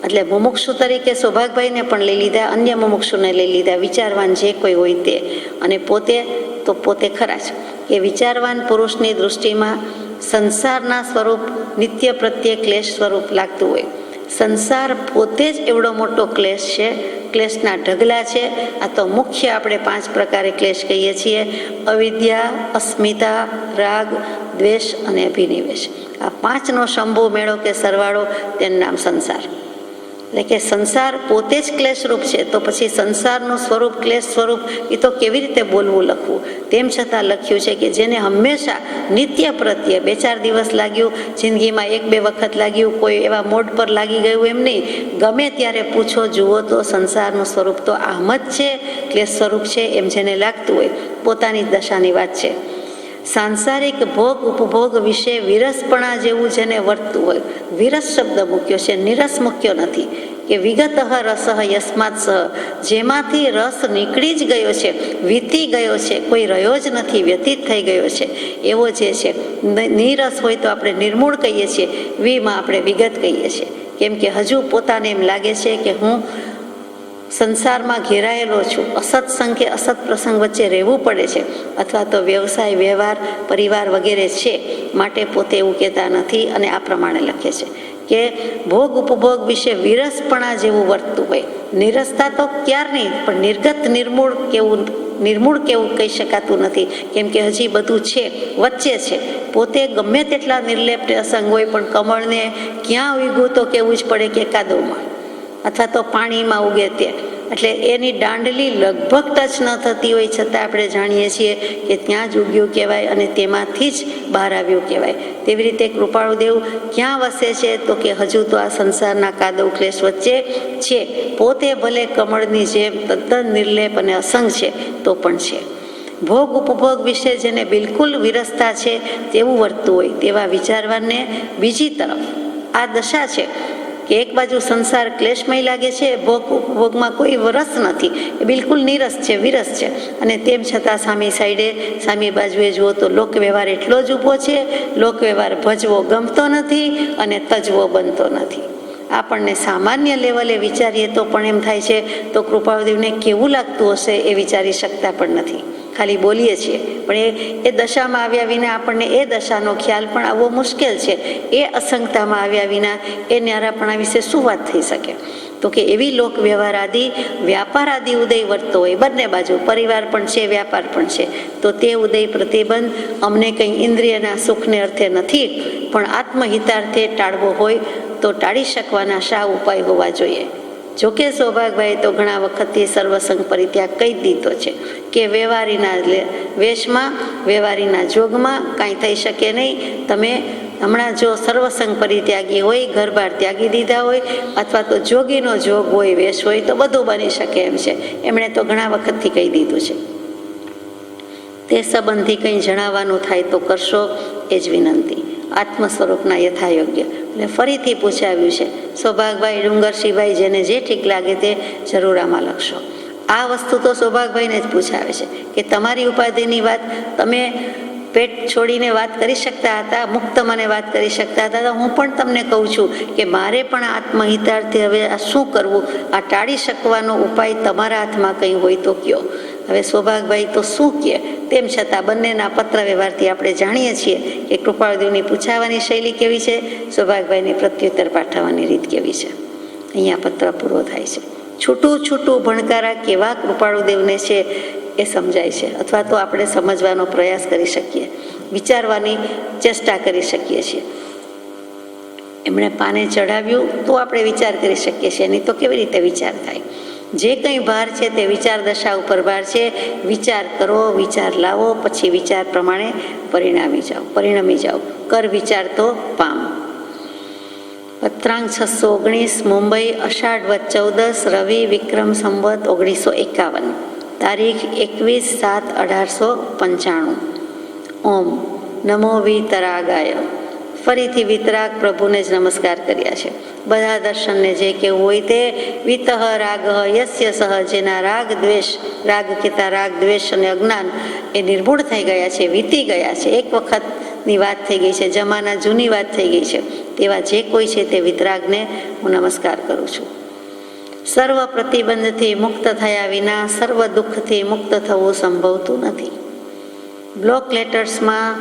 એટલે મુમુક્ષુ તરીકે સૌભાગભાઈને પણ લઈ લીધા, અન્ય મુમુક્ષુને લઈ લીધા, વિચારવાન જે કોઈ હોય તે. અને પોતે ખરા જ કે વિચારવાન પુરુષની દૃષ્ટિમાં સંસારના સ્વરૂપ નિત્ય પ્રત્યે ક્લેશ સ્વરૂપ લાગતું હોય. સંસાર પોતે જ એવડો મોટો ક્લેશ છે, ક્લેશના ઢગલા છે. આ તો મુખ્ય આપણે 5 પ્રકારે ક્લેશ કહીએ છીએ: અવિદ્યા, અસ્મિતા, રાગ, દ્વેષ અને અભિનિવેશ. આ 5નો શંભુ મેળો કે સરવાળો તેનું નામ સંસાર. એટલે કે સંસાર પોતે જ ક્લેશરૂપ છે, તો પછી સંસારનું સ્વરૂપ, ક્લેશ સ્વરૂપ, એ તો કેવી રીતે બોલવું, લખવું? તેમ છતાં લખ્યું છે કે જેને હંમેશા નિત્ય પ્રત્યે 2-4 દિવસ લાગ્યું, જિંદગીમાં 1-2 વખત લાગ્યું, કોઈ એવા મોડ પર લાગી ગયું એમ નહીં, ગમે ત્યારે પૂછો, જુઓ તો સંસારનું સ્વરૂપ તો આમ જ છે, ક્લેશ સ્વરૂપ છે એમ જેને લાગતું હોય, પોતાની દશાની વાત છે. સાંસારિક ભોગ ઉપભોગ વિશે વિરસપણા જેવું જેને વર્તતું હોય, વિરસ શબ્દ મૂક્યો છે, નિરસ મૂક્યો નથી. કે વિગત રસ યસ્માત સહ, જેમાંથી રસ નીકળી જ ગયો છે, વીતી ગયો છે, કોઈ રહ્યો જ નથી, વ્યતીત થઈ ગયો છે, એવો જે છે. નિરસ હોય તો આપણે નિર્મૂળ કહીએ છીએ, વીમાં આપણે વિગત કહીએ છીએ. કેમ કે હજુ પોતાને એમ લાગે છે કે હું સંસારમાં ઘેરાયેલો છું, અસત્સંગ કે અસત પ્રસંગ વચ્ચે રહેવું પડે છે, અથવા તો વ્યવસાય, વ્યવહાર, પરિવાર વગેરે છે, માટે પોતે એવું કહેતા નથી. અને આ પ્રમાણે લખે છે કે ભોગ ઉપભોગ વિશે વિરસપણા જેવું વર્તતું હોય. નિરસતા તો ક્યારની, પણ નિર્ગત નિર્મૂળ કેવું નિર્મૂળ કેવું કહી શકાતું નથી, કેમ કે હજી બધું છે, વચ્ચે છે. પોતે ગમે તેટલા નિર્લેપ અસંગ હોય, પણ કમળને ક્યાં ઉગ્યું તો કહેવું જ પડે કે કાદવમાં અથવા તો પાણીમાં ઉગે તે. એટલે એની દાંડલી લગભગ ટચ ન થતી હોય છતાં આપણે જાણીએ છીએ કે ત્યાં જ ઉગ્યું કહેવાય અને તેમાંથી જ બહાર આવ્યું કહેવાય. તેવી રીતે કૃપાળુદેવ ક્યાં વસે છે તો કે હજુ તો આ સંસારના કાદવ ક્લેશ વચ્ચે છે. પોતે ભલે કમળની જેમ તદ્દન નિર્લેપ અને અસંગ છે તો પણ છે. ભોગ ઉપભોગ વિશે જેને બિલકુલ વિરસતા છે તેવું વર્તતું હોય તેવા વિચારવાને બીજી તરફ આ દશા છે કે એક બાજુ સંસાર ક્લેશમય લાગે છે, ભોગ ઉપભોગમાં કોઈ રસ નથી, એ બિલકુલ નિરસ છે, વિરસ છે, અને તેમ છતાં સામી સાઈડે સામી બાજુએ જુઓ તો લોકવ્યવહાર એટલો જ ઊભો છે. લોકવ્યવહાર ભજવો ગમતો નથી અને તજવો બનતો નથી. આપણને સામાન્ય લેવલે વિચારીએ તો પણ એમ થાય છે તો કૃપાળુદેવને કેવું લાગતું હશે એ વિચારી શકતા પણ નથી. ખાલી બોલીએ છીએ, પણ એ દશામાં આવ્યા વિના આપણને એ દશાનો ખ્યાલ પણ આવવો મુશ્કેલ છે. એ અસંગતામાં આવ્યા વિના એ ન્યારાપણા વિશે શું વાત થઈ શકે? તો કે એવી લોક વ્યવહાર આદિ વ્યાપાર આદિ ઉદય વર્તતો હોય, બંને બાજુ પરિવાર પણ છે, વ્યાપાર પણ છે, તો તે ઉદય પ્રતિબંધ અમને કંઈ ઇન્દ્રિયના સુખને અર્થે નથી, પણ આત્મહિતાર્થે ટાળવો હોય તો ટાળી શકવાના શા ઉપાય હોવા જોઈએ? જોકે સૌભાગભાઈ તો ઘણા વખતથી સર્વસંગ પરિત્યાગ કહી દીધો છે કે વ્યવહારીના વેશમાં, વ્યવહારીના જોગમાં કાંઈ થઈ શકે નહીં. તમે હમણાં જો સર્વસંગ પરિત્યાગી હોય, ઘર બાર ત્યાગી દીધા હોય, અથવા તો જોગીનો જોગ હોય, વેશ હોય, તો બધું બની શકે એમ છે. એમણે તો ઘણા વખતથી કહી દીધું છે. તે સંબંધી કંઈ જણાવવાનું થાય તો કરશો એ જ વિનંતી. આત્મ સ્વરૂપના યથાયોગ્ય. એટલે ફરીથી પૂછાવ્યું છે, સૌભાગભાઈ, ડુંગરશીભાઈ, જેને જે ઠીક લાગે તે જરૂર આમાં લખશો. આ વસ્તુ તો સૌભાગભાઈને જ પૂછાવે છે કે તમારી ઉપાધિની વાત તમે પેટ છોડીને વાત કરી શકતા હતા, મુક્ત મને વાત કરી શકતા હતા. હું પણ તમને કહું છું કે મારે પણ આત્મહિતાર્થે હવે આ શું કરવું, આ ટાળી શકવાનો ઉપાય તમારા હાથમાં કંઈ હોય તો કયો. હવે સૌભાગભાઈ તો શું કહે, તેમ છતાં બંનેના પત્ર વ્યવહારથી આપણે જાણીએ છીએ કે કૃપાળુદેવની પૂછાવાની શૈલી કેવી છે, સૌભાગભાઈની પ્રત્યુત્તર પાઠવવાની રીત કેવી છે. અહીંયા પત્ર પૂરો થાય છે. છૂટું છૂટું ભણકારા કેવા કૃપાળુદેવને છે એ સમજાય છે, અથવા તો આપણે સમજવાનો પ્રયાસ કરી શકીએ, વિચારવાની ચેષ્ટા કરી શકીએ છીએ. એમણે પાને ચઢાવ્યું તો આપણે વિચાર કરી શકીએ છીએ, નહીં તો કેવી રીતે વિચાર થાય? જે કંઈ ભાર છે તે વિચાર દશા ઉપર ભાર છે. વિચાર કરો, વિચાર લાવો, પછી વિચાર પ્રમાણે પરિણમી જાઓ. કર વિચાર તો પામ. પત્રાંક 619, મુંબઈ, અષાઢ વદ 14, રવિ, વિક્રમ સંવત 1951, તારીખ 21/7/1895. ઓમ નમો વિતરાગાય. ફરીથી વિતરાગ પ્રભુને જ નમસ્કાર કર્યા છે. બધા દર્શનને જે કેવું હોય તે. વિતઃ રાગ યસ્ય સહ, જેના રાગ દ્વેષ, રાગ કહેતા રાગ દ્વેષ અને અજ્ઞાન એ નિર્મૂળ થઈ ગયા છે, વીતી ગયા છે, એક વખતની વાત થઈ ગઈ છે, જમાના જૂની વાત થઈ ગઈ છે, તેવા જે કોઈ છે તે વિતરાગને હું નમસ્કાર કરું છું. સર્વ પ્રતિબંધથી મુક્ત થયા વિના સર્વ દુઃખથી મુક્ત થવું સંભવતું નથી. બ્લોક લેટર્સમાં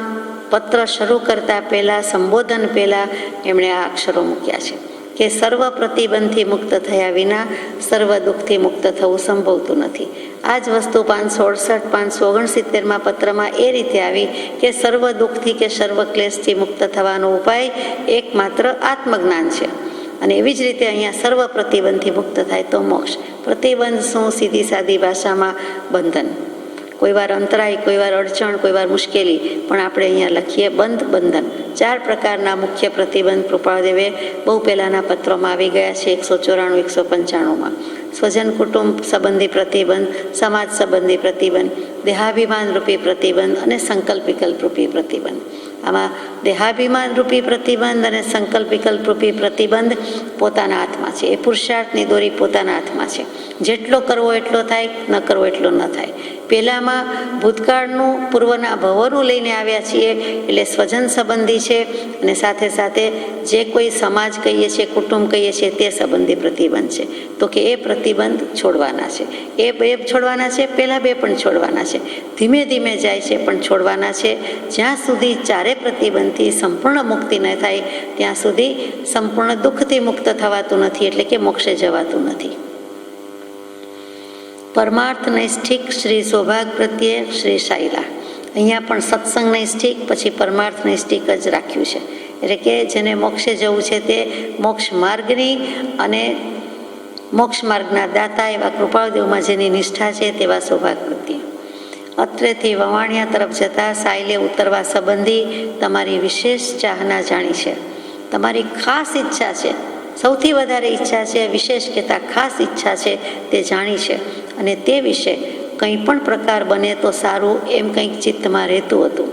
પત્ર શરૂ કરતા પહેલાં, સંબોધન પહેલાં એમણે આ અક્ષરો મૂક્યા છે કે સર્વ પ્રતિબંધથી મુક્ત થયા વિના સર્વ દુઃખથી મુક્ત થવું સંભવતું નથી. આ જ વસ્તુ 568, 569 પત્રમાં એ રીતે આવી કે સર્વ દુઃખથી કે સર્વ ક્લેશથી મુક્ત થવાનો ઉપાય એકમાત્ર આત્મજ્ઞાન છે. અને એવી જ રીતે અહીંયા સર્વ પ્રતિબંધથી મુક્ત થાય તો મોક્ષ. પ્રતિબંધ શું? સીધી સાદી ભાષામાં બંધન. કોઈ વાર અંતરાય, કોઈ વાર અડચણ, કોઈ વાર મુશ્કેલી, પણ આપણે અહીંયા લખીએ બંધ, બંધન. 4 પ્રકારના મુખ્ય પ્રતિબંધ કૃપાળુદેવે બહુ પહેલાંના પત્રોમાં આવી ગયા છે, 194, 195. સ્વજન કુટુંબ સંબંધી પ્રતિબંધ, સમાજ સંબંધી પ્રતિબંધ, દેહાભિમાન રૂપી પ્રતિબંધ અને સંકલ્પ વિકલ્પ રૂપી પ્રતિબંધ. આમાં દેહાભિમાન રૂપી પ્રતિબંધ અને સંકલ્પ વિકલ્પ રૂપી પ્રતિબંધ પોતાના હાથમાં છે. એ પુરુષાર્થની દોરી પોતાના હાથમાં છે. જેટલો કરવો એટલો થાય, ન કરવો એટલો ન થાય. પહેલામાં ભૂતકાળનું, પૂર્વના ભવોનું લઈને આવ્યા છીએ એટલે સ્વજન સંબંધી છે, અને સાથે સાથે જે કોઈ સમાજ કહીએ છીએ, કુટુંબ કહીએ છીએ તે સંબંધી પ્રતિબંધ છે. તો કે એ પ્રતિબંધ છોડવાના છે. એ 2 છોડવાના છે, પહેલા 2 પણ છોડવાના છે. ધીમે ધીમે જાય છે પણ છોડવાના છે. જ્યાં સુધી 4 પ્રતિબંધથી સંપૂર્ણ મુક્તિ ન થાય ત્યાં સુધી સંપૂર્ણ દુઃખથી મુક્ત થવાતું નથી, એટલે કે મોક્ષે જવાતું નથી. પરમાર્થ નૈષ્ઠિક શ્રી સૌભાગ પ્રત્યે શ્રી શાઈલા. અહીંયા પણ સત્સંગ નૈષ્ઠિક પછી પરમાર્થ નૈષ્ઠિક જ રાખ્યું છે. એટલે કે જેને મોક્ષે જવું છે તે મોક્ષ માર્ગની અને મોક્ષ માર્ગના દાતા એવા કૃપાળદેવમાં જેની નિષ્ઠા છે તેવા સૌભાગ પ્રત્યે. અત્રેથી વવાણિયા તરફ જતા સાયલે ઉતરવા સંબંધી તમારી વિશેષ ચાહના જાણી છે. તમારી ખાસ ઈચ્છા છે, સૌથી વધારે ઈચ્છા છે, વિશેષ કહેતા ખાસ ઈચ્છા છે તે જાણી છે. અને તે વિશે કંઈ પણ પ્રકાર બને તો સારું એમ કંઈક ચિત્તમાં રહેતું હતું.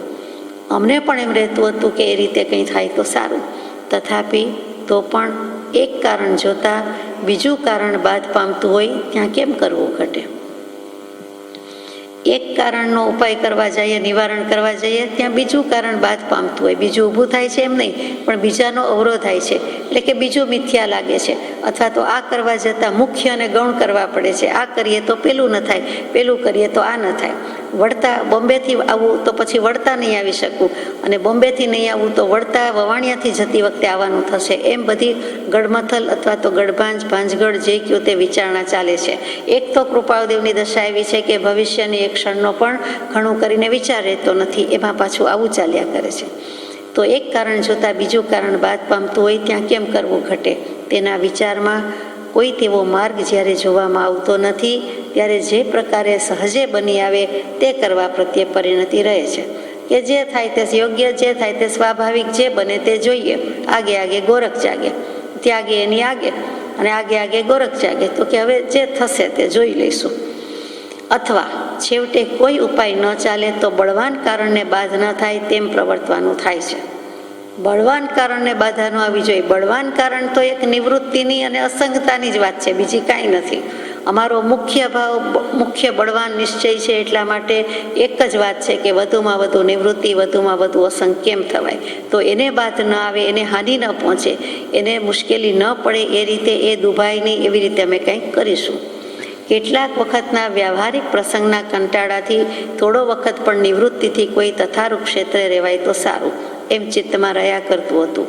અમને પણ એમ રહેતું હતું કે એ રીતે કંઈ થાય તો સારું. તથાપિ તો પણ એક કારણ જોતા બીજું કારણ બાદ પામતું હોય ત્યાં કેમ કરવું ઘટે? એક કારણનો ઉપાય કરવા જઈએ, નિવારણ કરવા જઈએ, ત્યાં બીજું કારણ બાદ પામતું હોય. બીજું ઊભું થાય છે એમ નહીં, પણ બીજાનો અવરોધ થાય છે, એટલે કે બીજું મિથ્યા લાગે છે. અથવા તો આ કરવા જતાં મુખ્ય અને ગૌણ કરવા પડે છે. આ કરીએ તો પેલું ન થાય, પેલું કરીએ તો આ ન થાય. વળતા બોમ્બેથી આવવું તો પછી વળતા નહીં આવી શકું, અને બોમ્બેથી નહીં આવવું તો વળતા વવાણિયાથી જતી વખતે આવવાનું થશે. એમ બધી ગડમથલ અથવા તો ગડભાંજ ભાંજગઢ જે કયો તે વિચારણા ચાલે છે. એક તો કૃપાળદેવની દશા એવી છે કે ભવિષ્યની એક ક્ષણનો પણ ઘણું કરીને વિચાર રહેતો નથી, એમાં પાછું આવું ચાલ્યા કરે છે. તો એક કારણ જોતાં બીજું કારણ બાદ પામતું હોય ત્યાં કેમ કરવું ઘટે? તેના વિચારમાં કોઈ તેવો માર્ગ જ્યારે જોવામાં આવતો નથી ત્યારે જે પ્રકારે સહજે બની આવે તે કરવા પ્રત્યે પરિણતિ રહે છે. કે જે થાય તે યોગ્ય, જે થાય તે સ્વાભાવિક, જે બને તે જોઈએ. આગે આગે ગોરખ જાગે, ત્યાગે એની આગે, અને આગે આગે ગોરખ જાગે. તો કે હવે જે થશે તે જોઈ લઈશું. અથવા છેવટે કોઈ ઉપાય ન ચાલે તો બળવાન કારણને બાધ ન થાય તેમ પ્રવર્તવાનું થાય છે. બળવાન કારણને બાધા ન આવી જોઈએ. બળવાન કારણ તો એક નિવૃત્તિની અને અસંગતાની જ વાત છે, બીજી કાંઈ નથી. અમારો મુખ્ય ભાવ મુખ્ય બળવાન નિશ્ચય છે. એટલા માટે એક જ વાત છે કે વધુમાં વધુ નિવૃત્તિ, વધુમાં વધુ અસંગ કેમ થવાય? તો એને બાધ ન આવે, એને હાનિ ન પહોંચે, એને મુશ્કેલી ન પડે એ રીતે, એ દુભાય નહીં એવી રીતે અમે કંઈક કરીશું. કેટલાક વખતના વ્યવહારિક પ્રસંગના કંટાળાથી થોડો વખત પણ નિવૃત્તિથી કોઈ તથારૂપ ક્ષેત્રે રહેવાય તો સારું એમ ચિત્તમાં રહ્યા કરતું હતું.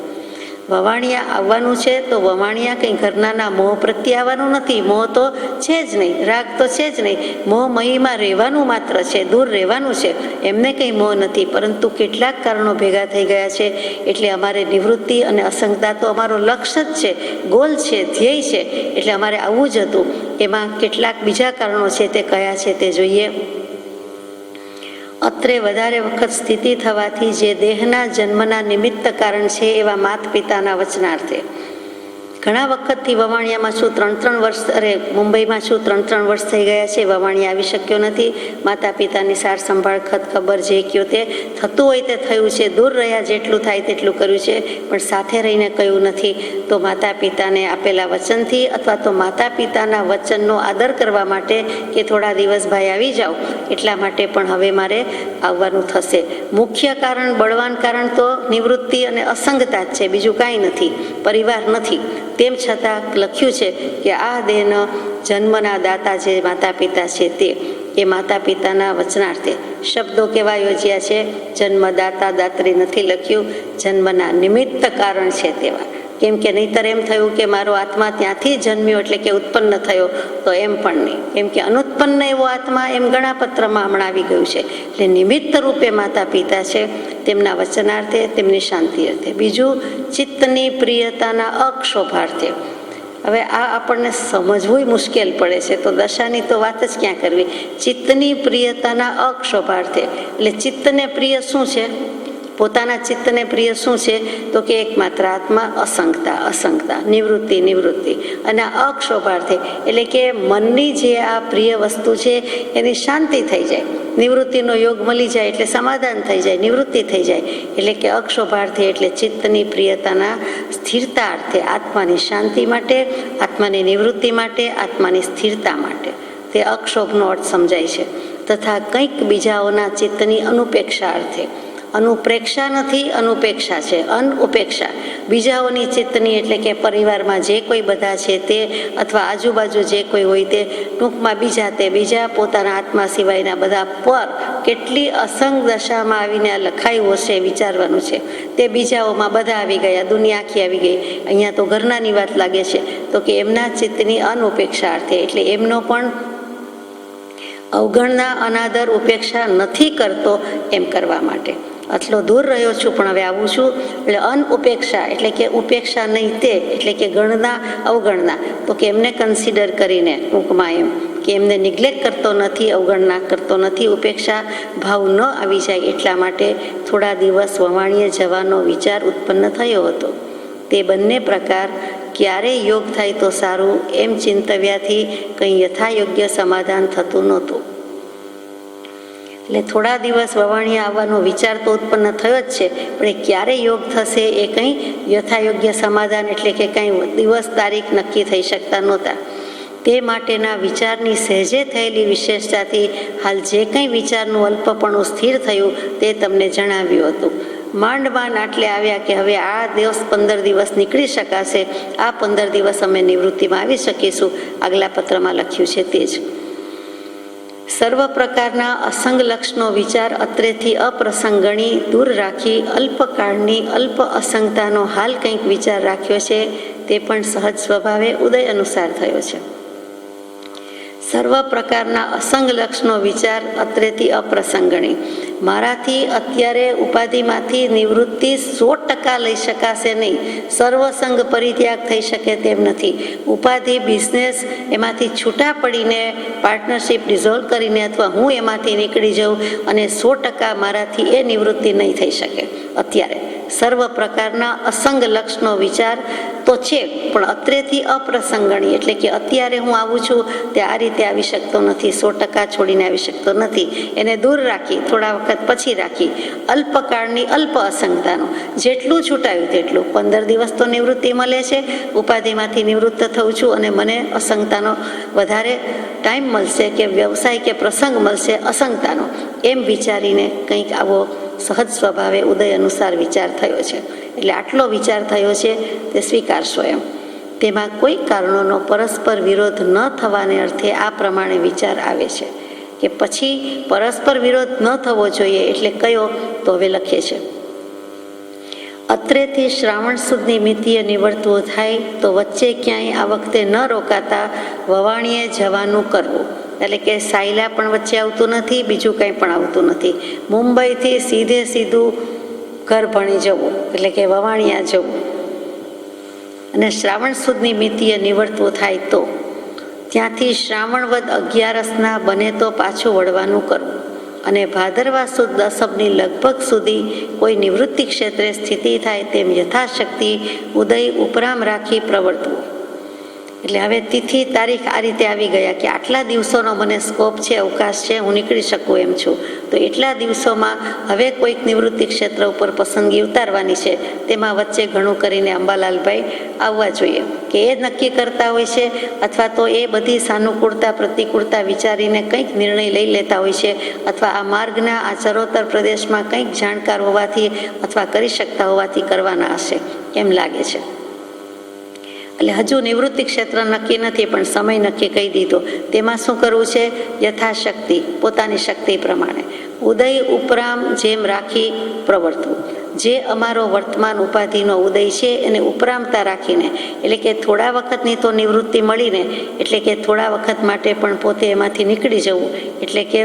વવાણિયા આવવાનું છે તો વવાણિયા કંઈ ઘરનાના મોહ પ્રત્યે આવવાનું નથી. મોહ તો છે જ નહીં, રાગ તો છે જ નહીં. મોહ મહીમાં રહેવાનું માત્ર છે, દૂર રહેવાનું છે, એમને કંઈ મોહ નથી. પરંતુ કેટલાક કારણો ભેગા થઈ ગયા છે એટલે અમારે નિવૃત્તિ અને અસંગતા તો અમારો લક્ષ્ય જ છે, ગોલ છે, ધ્યેય છે, એટલે અમારે આવવું જ હતું. એમાં કેટલાક બીજા કારણો છે તે કયા છે તે જોઈએ. અત્રે વધારે વખત સ્થિતિ થવાથી જે દેહના જન્મના નિમિત્ત કારણ છે એવા માત પિતાના વચનાર્થે. ઘણા વખતથી વવાણિયામાં છું, 3 વર્ષ, મુંબઈમાં છું, 3 વર્ષ થઈ ગયા છે. વવાણિયા આવી શક્યો નથી. માતા પિતાની સાર સંભાળ, ખત ખબર જે કયો તે થતું હોય તે થયું છે. દૂર રહ્યા જેટલું થાય તેટલું કર્યું છે, પણ સાથે રહીને કહ્યું નથી. તો માતા પિતાને આપેલા વચનથી અથવા તો માતા પિતાના વચનનો આદર કરવા માટે કે થોડા દિવસ ભાઈ આવી જાઓ એટલા માટે પણ હવે મારે આવવાનું થશે. મુખ્ય કારણ, બળવાન કારણ તો નિવૃત્તિ અને અસંગતા જ છે, બીજું કાંઈ નથી, પરિવાર નથી. તેમ છતાં લખ્યું છે કે આ દેહનો જન્મના દાતા જે માતા પિતા છે તે એ માતા પિતાના વચનાર્થે શબ્દો કેવા યોજ્યા છે? જન્મદાતા દાત્રી નથી લખ્યું, જન્મના નિમિત્ત કારણ છે તેવા. કેમ કે નહીંતર એમ થયું કે મારો આત્મા ત્યાંથી જન્મ્યો એટલે કે ઉત્પન્ન થયો, તો એમ પણ નહીં. કેમ કે અનુત્પન્ન એવો આત્મા એમ ઘણા પત્રમાં હમણાં આવી ગયું છે. એટલે નિમિત્ત રૂપે માતા પિતા છે, તેમના વચનાર્થે, તેમની શાંતિ અર્થે. બીજું, ચિત્તની પ્રિયતાના અક્ષોભાર્થે. હવે આ આપણને સમજવું મુશ્કેલ પડે છે, તો દશાની તો વાત જ ક્યાં કરવી. ચિત્તની પ્રિયતાના અક્ષોભાર્થે એટલે ચિત્તને પ્રિય શું છે? પોતાના ચિત્તને પ્રિય શું છે? તો કે એકમાત્ર આત્મા, અસંગતા, અસંગતા, નિવૃત્તિ, નિવૃત્તિ. અને આ અક્ષોભાર્થે એટલે કે મનની જે આ પ્રિય વસ્તુ છે એની શાંતિ થઈ જાય. નિવૃત્તિનો યોગ મળી જાય એટલે સમાધાન થઈ જાય, નિવૃત્તિ થઈ જાય. એટલે કે અક્ષોભાર્થે એટલે ચિત્તની પ્રિયતાના સ્થિરતા અર્થે, આત્માની શાંતિ માટે, આત્માની નિવૃત્તિ માટે, આત્માની સ્થિરતા માટે. તે અક્ષોભનો અર્થ સમજાય છે. તથા કંઈક બીજાઓના ચિત્તની અનુપેક્ષા અર્થે. અનુપ્રેક્ષા નથી, અનુપેક્ષા છે. અનઉપેક્ષા બીજાઓની ચિત્તની એટલે કે પરિવારમાં જે કોઈ બધા છે તે, અથવા આજુબાજુ જે કોઈ હોય તે, ટૂંકમાં બીજા, તે બીજા, પોતાના આત્મા સિવાયના બધા પર કેટલી અસંગ દશામાં આવીને લખાયું હશે વિચારવાનું છે. તે બીજાઓમાં બધા આવી ગયા, દુનિયા આખી આવી ગઈ. અહીંયા તો ઘરનાની વાત લાગે છે. તો કે એમના ચિત્તની અનુપેક્ષા અર્થે એટલે એમનો પણ અવગણના, અનાદર, ઉપેક્ષા નથી કરતો એમ કરવા માટે. આટલો દૂર રહ્યો છું પણ હવે આવું છું. એટલે અનઉપેક્ષા એટલે કે ઉપેક્ષા નહીં તે, એટલે કે ગણના, અવગણના, તો કે એમને કન્સિડર કરીને ટૂંકમાં એમ કે એમને નિગ્લેક્ટ કરતો નથી, અવગણના કરતો નથી, ઉપેક્ષા ભાવ ન આવી જાય એટલા માટે થોડા દિવસ વવાણીએ જવાનો વિચાર ઉત્પન્ન થયો હતો. તે બંને પ્રકાર ક્યારે યોગ થાય તો સારું એમ ચિંતવ્યાથી કંઈ યથાયોગ્ય સમાધાન થતું નહોતું. એટલે થોડા દિવસ વવાણીએ આવવાનો વિચાર તો ઉત્પન્ન થયો જ છે, પણ એ ક્યારે યોગ થશે એ કંઈ યથાયોગ્ય સમાધાન એટલે કે કંઈ દિવસ તારીખ નક્કી થઈ શકતા નહોતા. તે માટેના વિચારની સહેજે થયેલી વિશેષતાથી હાલ જે કંઈ વિચારનું અલ્પપણું સ્થિર થયું તે તમને જણાવ્યું હતું. માંડ આટલે આવ્યા કે હવે આ 10-15 દિવસ નીકળી શકાશે, આ 15 દિવસ અમે નિવૃત્તિમાં આવી શકીશું. આગલા પત્રમાં લખ્યું છે તે જ. સર્વ પ્રકારના અસંગ લક્ષનો વિચાર અત્રેથી અપ્રસંગ ગણી દૂર રાખી અલ્પકાળની અલ્પ અસંગતાનો હાલ કંઈક વિચાર રાખ્યો છે. તે પણ સહજ સ્વભાવે ઉદય અનુસાર થયો છે. સર્વ પ્રકારના અસંગ લક્ષનો વિચાર અત્રેથી અપ્રસંગ ગણી. મારાથી અત્યારે ઉપાધિમાંથી નિવૃત્તિ 100% લઈ શકાશે નહીં. સર્વસંગ પરિત્યાગ થઈ શકે તેમ નથી. ઉપાધિ, બિઝનેસ એમાંથી છૂટા પડીને પાર્ટનરશિપ ડિઝોલ્વ કરીને અથવા હું એમાંથી નીકળી જાઉં અને 100% મારાથી એ નિવૃત્તિ નહીં થઈ શકે. અત્યારે સર્વ પ્રકારના અસંગ લક્ષનો વિચાર તો છે, પણ અત્રેથી અપ્રસંગણી એટલે કે અત્યારે હું આવું છું તે આ રીતે આવી શકતો નથી, 100% છોડીને આવી શકતો નથી. એને દૂર રાખી, થોડા વખત પછી રાખી અલ્પકાળની અલ્પ અસંગતાનો જેટલું છૂટાયું તેટલું. 15 દિવસ તો નિવૃત્તિ મળે છે, ઉપાધિમાંથી નિવૃત્ત થઉં છું અને મને અસંગતાનો વધારે ટાઈમ મળશે કે વ્યવસાય કે પ્રસંગ મળશે અસંગતાનો, એમ વિચારીને કંઈક આવો સહજ સ્વભાવે ઉદય અનુસાર વિચાર થયો છે. એટલે આટલો વિચાર થયો છે તે સ્વીકારશો એમ. તેમાં કોઈ કારણોનો પરસ્પર વિરોધ ન થવાને અર્થે આ પ્રમાણે વિચાર આવે છે કે પછી પરસ્પર વિરોધ ન થવો જોઈએ એટલે કયો તો હવે લખે છે. અત્રેથી શ્રાવણ સુદની મિતિએ નિવડતું થાય તો વચ્ચે ક્યાંય આ વખતે ન રોકાતા વવાણીએ જવાનું કરવું. એટલે કે સાયલા પણ વચ્ચે આવતું નથી, બીજું કંઈ પણ આવતું નથી. મુંબઈથી સીધું ઘર ભણી જવું એટલે કે વવાણિયા જવું. અને શ્રાવણ સુદની મિતિએ નિવડતું થાય તો ત્યાંથી શ્રાવણ વદ 11 બને તો પાછું વળવાનું કરવું. અને ભાદરવા સુદ દસમની લગભગ સુધી કોઈ નિવૃત્તિ ક્ષેત્રે સ્થિતિ થાય તેમ યથાશક્તિ ઉદય ઉપરામ રાખી પ્રવર્તવું. એટલે હવે તિથિ તારીખ આ રીતે આવી ગયા કે આટલા દિવસોનો મને સ્કોપ છે, અવકાશ છે, હું નીકળી શકું એમ છું. તો એટલા દિવસોમાં હવે કોઈક નિવૃત્તિ ક્ષેત્ર ઉપર પસંદગી ઉતારવાની છે, તેમાં વચ્ચે ઘણું કરીને અંબાલાલભાઈ આવવા જોઈએ કે એ નક્કી કરતા હોય છે અથવા તો એ બધી સાનુકૂળતા પ્રતિકૂળતા વિચારીને કંઈક નિર્ણય લઈ લેતા હોય છે અથવા આ માર્ગના આ ચરોતર પ્રદેશમાં કંઈક જાણકાર હોવાથી અથવા કરી શકતા હોવાથી કરવાના હશે એમ લાગે છે. એટલે હજુ નિવૃત્તિ ક્ષેત્ર નક્કી નથી પણ સમય નક્કી કહી દીધો. તેમાં શું કરવું છે? યથાશક્તિ પોતાની શક્તિ પ્રમાણે ઉદય ઉપરામ જેમ રાખી પ્રવર્તવું. જે અમારો વર્તમાન ઉપાધિનો ઉદય છે એને ઉપરામતા રાખીને, એટલે કે થોડા વખતની તો નિવૃત્તિ મળીને, એટલે કે થોડા વખત માટે પણ પોતે એમાંથી નીકળી જવું, એટલે કે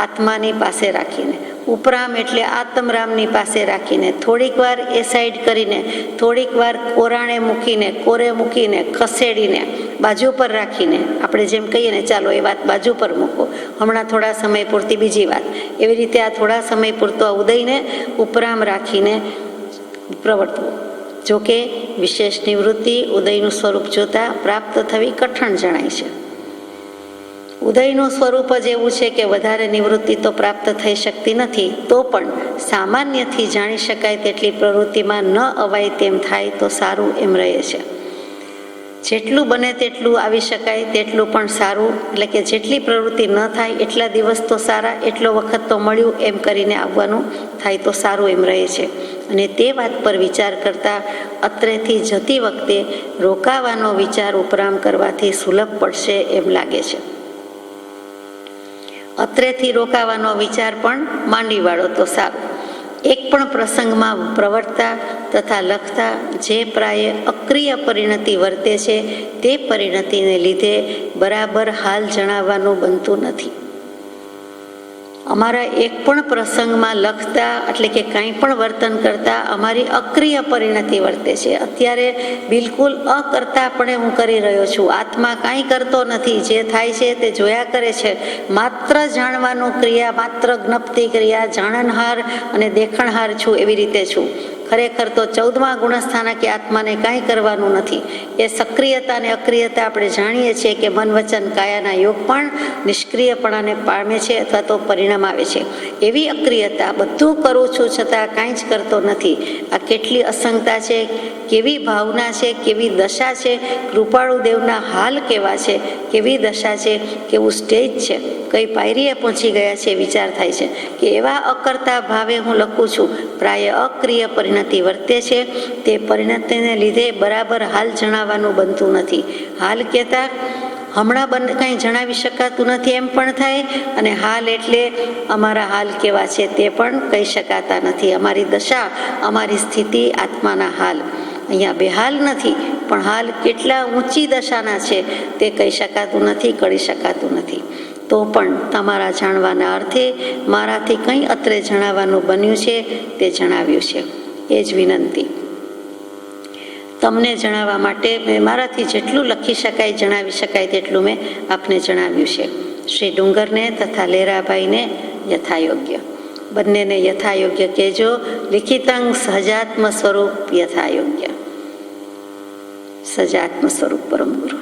આત્માની પાસે રાખીને. ઉપરામ એટલે આત્મરામની પાસે રાખીને, થોડીક વાર એ સાઈડ કરીને, થોડીક વાર કોરે મૂકીને ખસેડીને બાજુ પર રાખીને, આપણે જેમ કહીએ ને ચાલો એ વાત બાજુ પર મૂકો, હમણાં થોડા સમય પૂરતી બીજી વાત, એવી રીતે આ થોડા સમય પૂરતો આ ઉદયને ઉપરામ રાખીને પ્રવર્તવું. જોકે વિશેષ નિવૃત્તિ ઉદયનું સ્વરૂપ જોતા પ્રાપ્ત થવી કઠણ જણાય છે. ઉદયનું સ્વરૂપ જ એવું છે કે વધારે નિવૃત્તિ તો પ્રાપ્ત થઈ શકતી નથી, તો પણ સામાન્યથી જાણી શકાય તેટલી પ્રવૃત્તિમાં ન અવાય તેમ થાય તો સારું એમ રહે છે. જેટલું બને તેટલું આવી શકાય તેટલું પણ સારું, એટલે કે જેટલી પ્રવૃત્તિ ન થાય એટલા દિવસ તો સારા, એટલો વખત તો મળ્યું એમ કરીને આવવાનું થાય તો સારું એમ રહે છે. અને તે વાત પર વિચાર કરતા અત્રેથી જતી વખતે રોકાવાનો વિચાર ઉપરામ કરવાથી સુલભ પડશે એમ લાગે છે. અત્રેથી રોકાવાનો વિચાર પણ માંડી વાળો તો સારું. એક પણ પ્રસંગમાં પ્રવર્તતા તથા લખતા જે પ્રાયે અક્રિય પરિણતિ વર્તે છે તે પરિણતિને લીધે બરાબર હાલ જણાવવાનું બનતું નથી. અમારા એક પણ પ્રસંગમાં લખતા એટલે કે કંઈ પણ વર્તન કરતા અમારી અક્રિય પરિણતિ વર્તે છે. અત્યારે બિલકુલ અકર્તાપણે હું કરી રહ્યો છું. આત્મા કાંઈ કરતો નથી, જે થાય છે તે જોયા કરે છે. માત્ર જાણવાનું ક્રિયા, માત્ર જ્ઞપ્તિ ક્રિયા, જાણનહાર અને દેખણહાર છું, એવી રીતે છું. ખરેખર તો 14મા ગુણસ્થાનકે આત્માને કાંઈ કરવાનું નથી. એ સક્રિયતા અને અક્રિયતા આપણે જાણીએ છીએ કે મન વચન કાયાના યોગ પણ નિષ્ક્રિયપણાને પામે છે અથવા તો પરિણામ આવે છે. એવી અક્રિયતા, બધું કરું છું છતાં કાંઈ જ કરતો નથી. આ કેટલી અસંગતા છે, કેવી ભાવના છે, કેવી દશા છે. કૃપાળુ દેવના હાલ કેવા છે, કેવી દશા છે, કેવું સ્ટેજ છે, કઈ પાયરીએ પહોંચી ગયા છે. વિચાર થાય છે કે એવા અકર્તા ભાવે હું લખું છું. પ્રાય અક્રિય પરિણતિ વર્તે છે. તે પરિણતિને લીધે બરાબર હાલ જણાવવાનું બનતું નથી. હાલ કહેતા હમણાં કંઈ જણાવી શકાતું નથી એમ પણ થાય, અને હાલ એટલે અમારા હાલ કેવા છે તે પણ કહી શકાતા નથી. અમારી દશા, અમારી સ્થિતિ, આત્માના હાલ અહીંયા બેહાલ નથી, પણ હાલ કેટલા ઊંચી દશાના છે તે કહી શકાતું નથી, કરી શકાતું નથી. તો પણ તમારા જાણવાના અર્થે મારાથી કંઈ અત્રે જણાવવાનું બન્યું છે તે જણાવ્યું છે. એ જ વિનંતી. તમને જણાવવા માટે મેં મારાથી જેટલું લખી શકાય, જણાવી શકાય તેટલું મેં આપને જણાવ્યું છે. શ્રી ડુંગરને તથા લેરાભાઈને યથાયોગ્ય, બંનેને યથાયોગ્ય કહેજો. લિખિતંગ સહજાત્મ સ્વરૂપ યથાયોગ્ય. સજાત્મ સ્વરૂપ પરમ ગુરુ.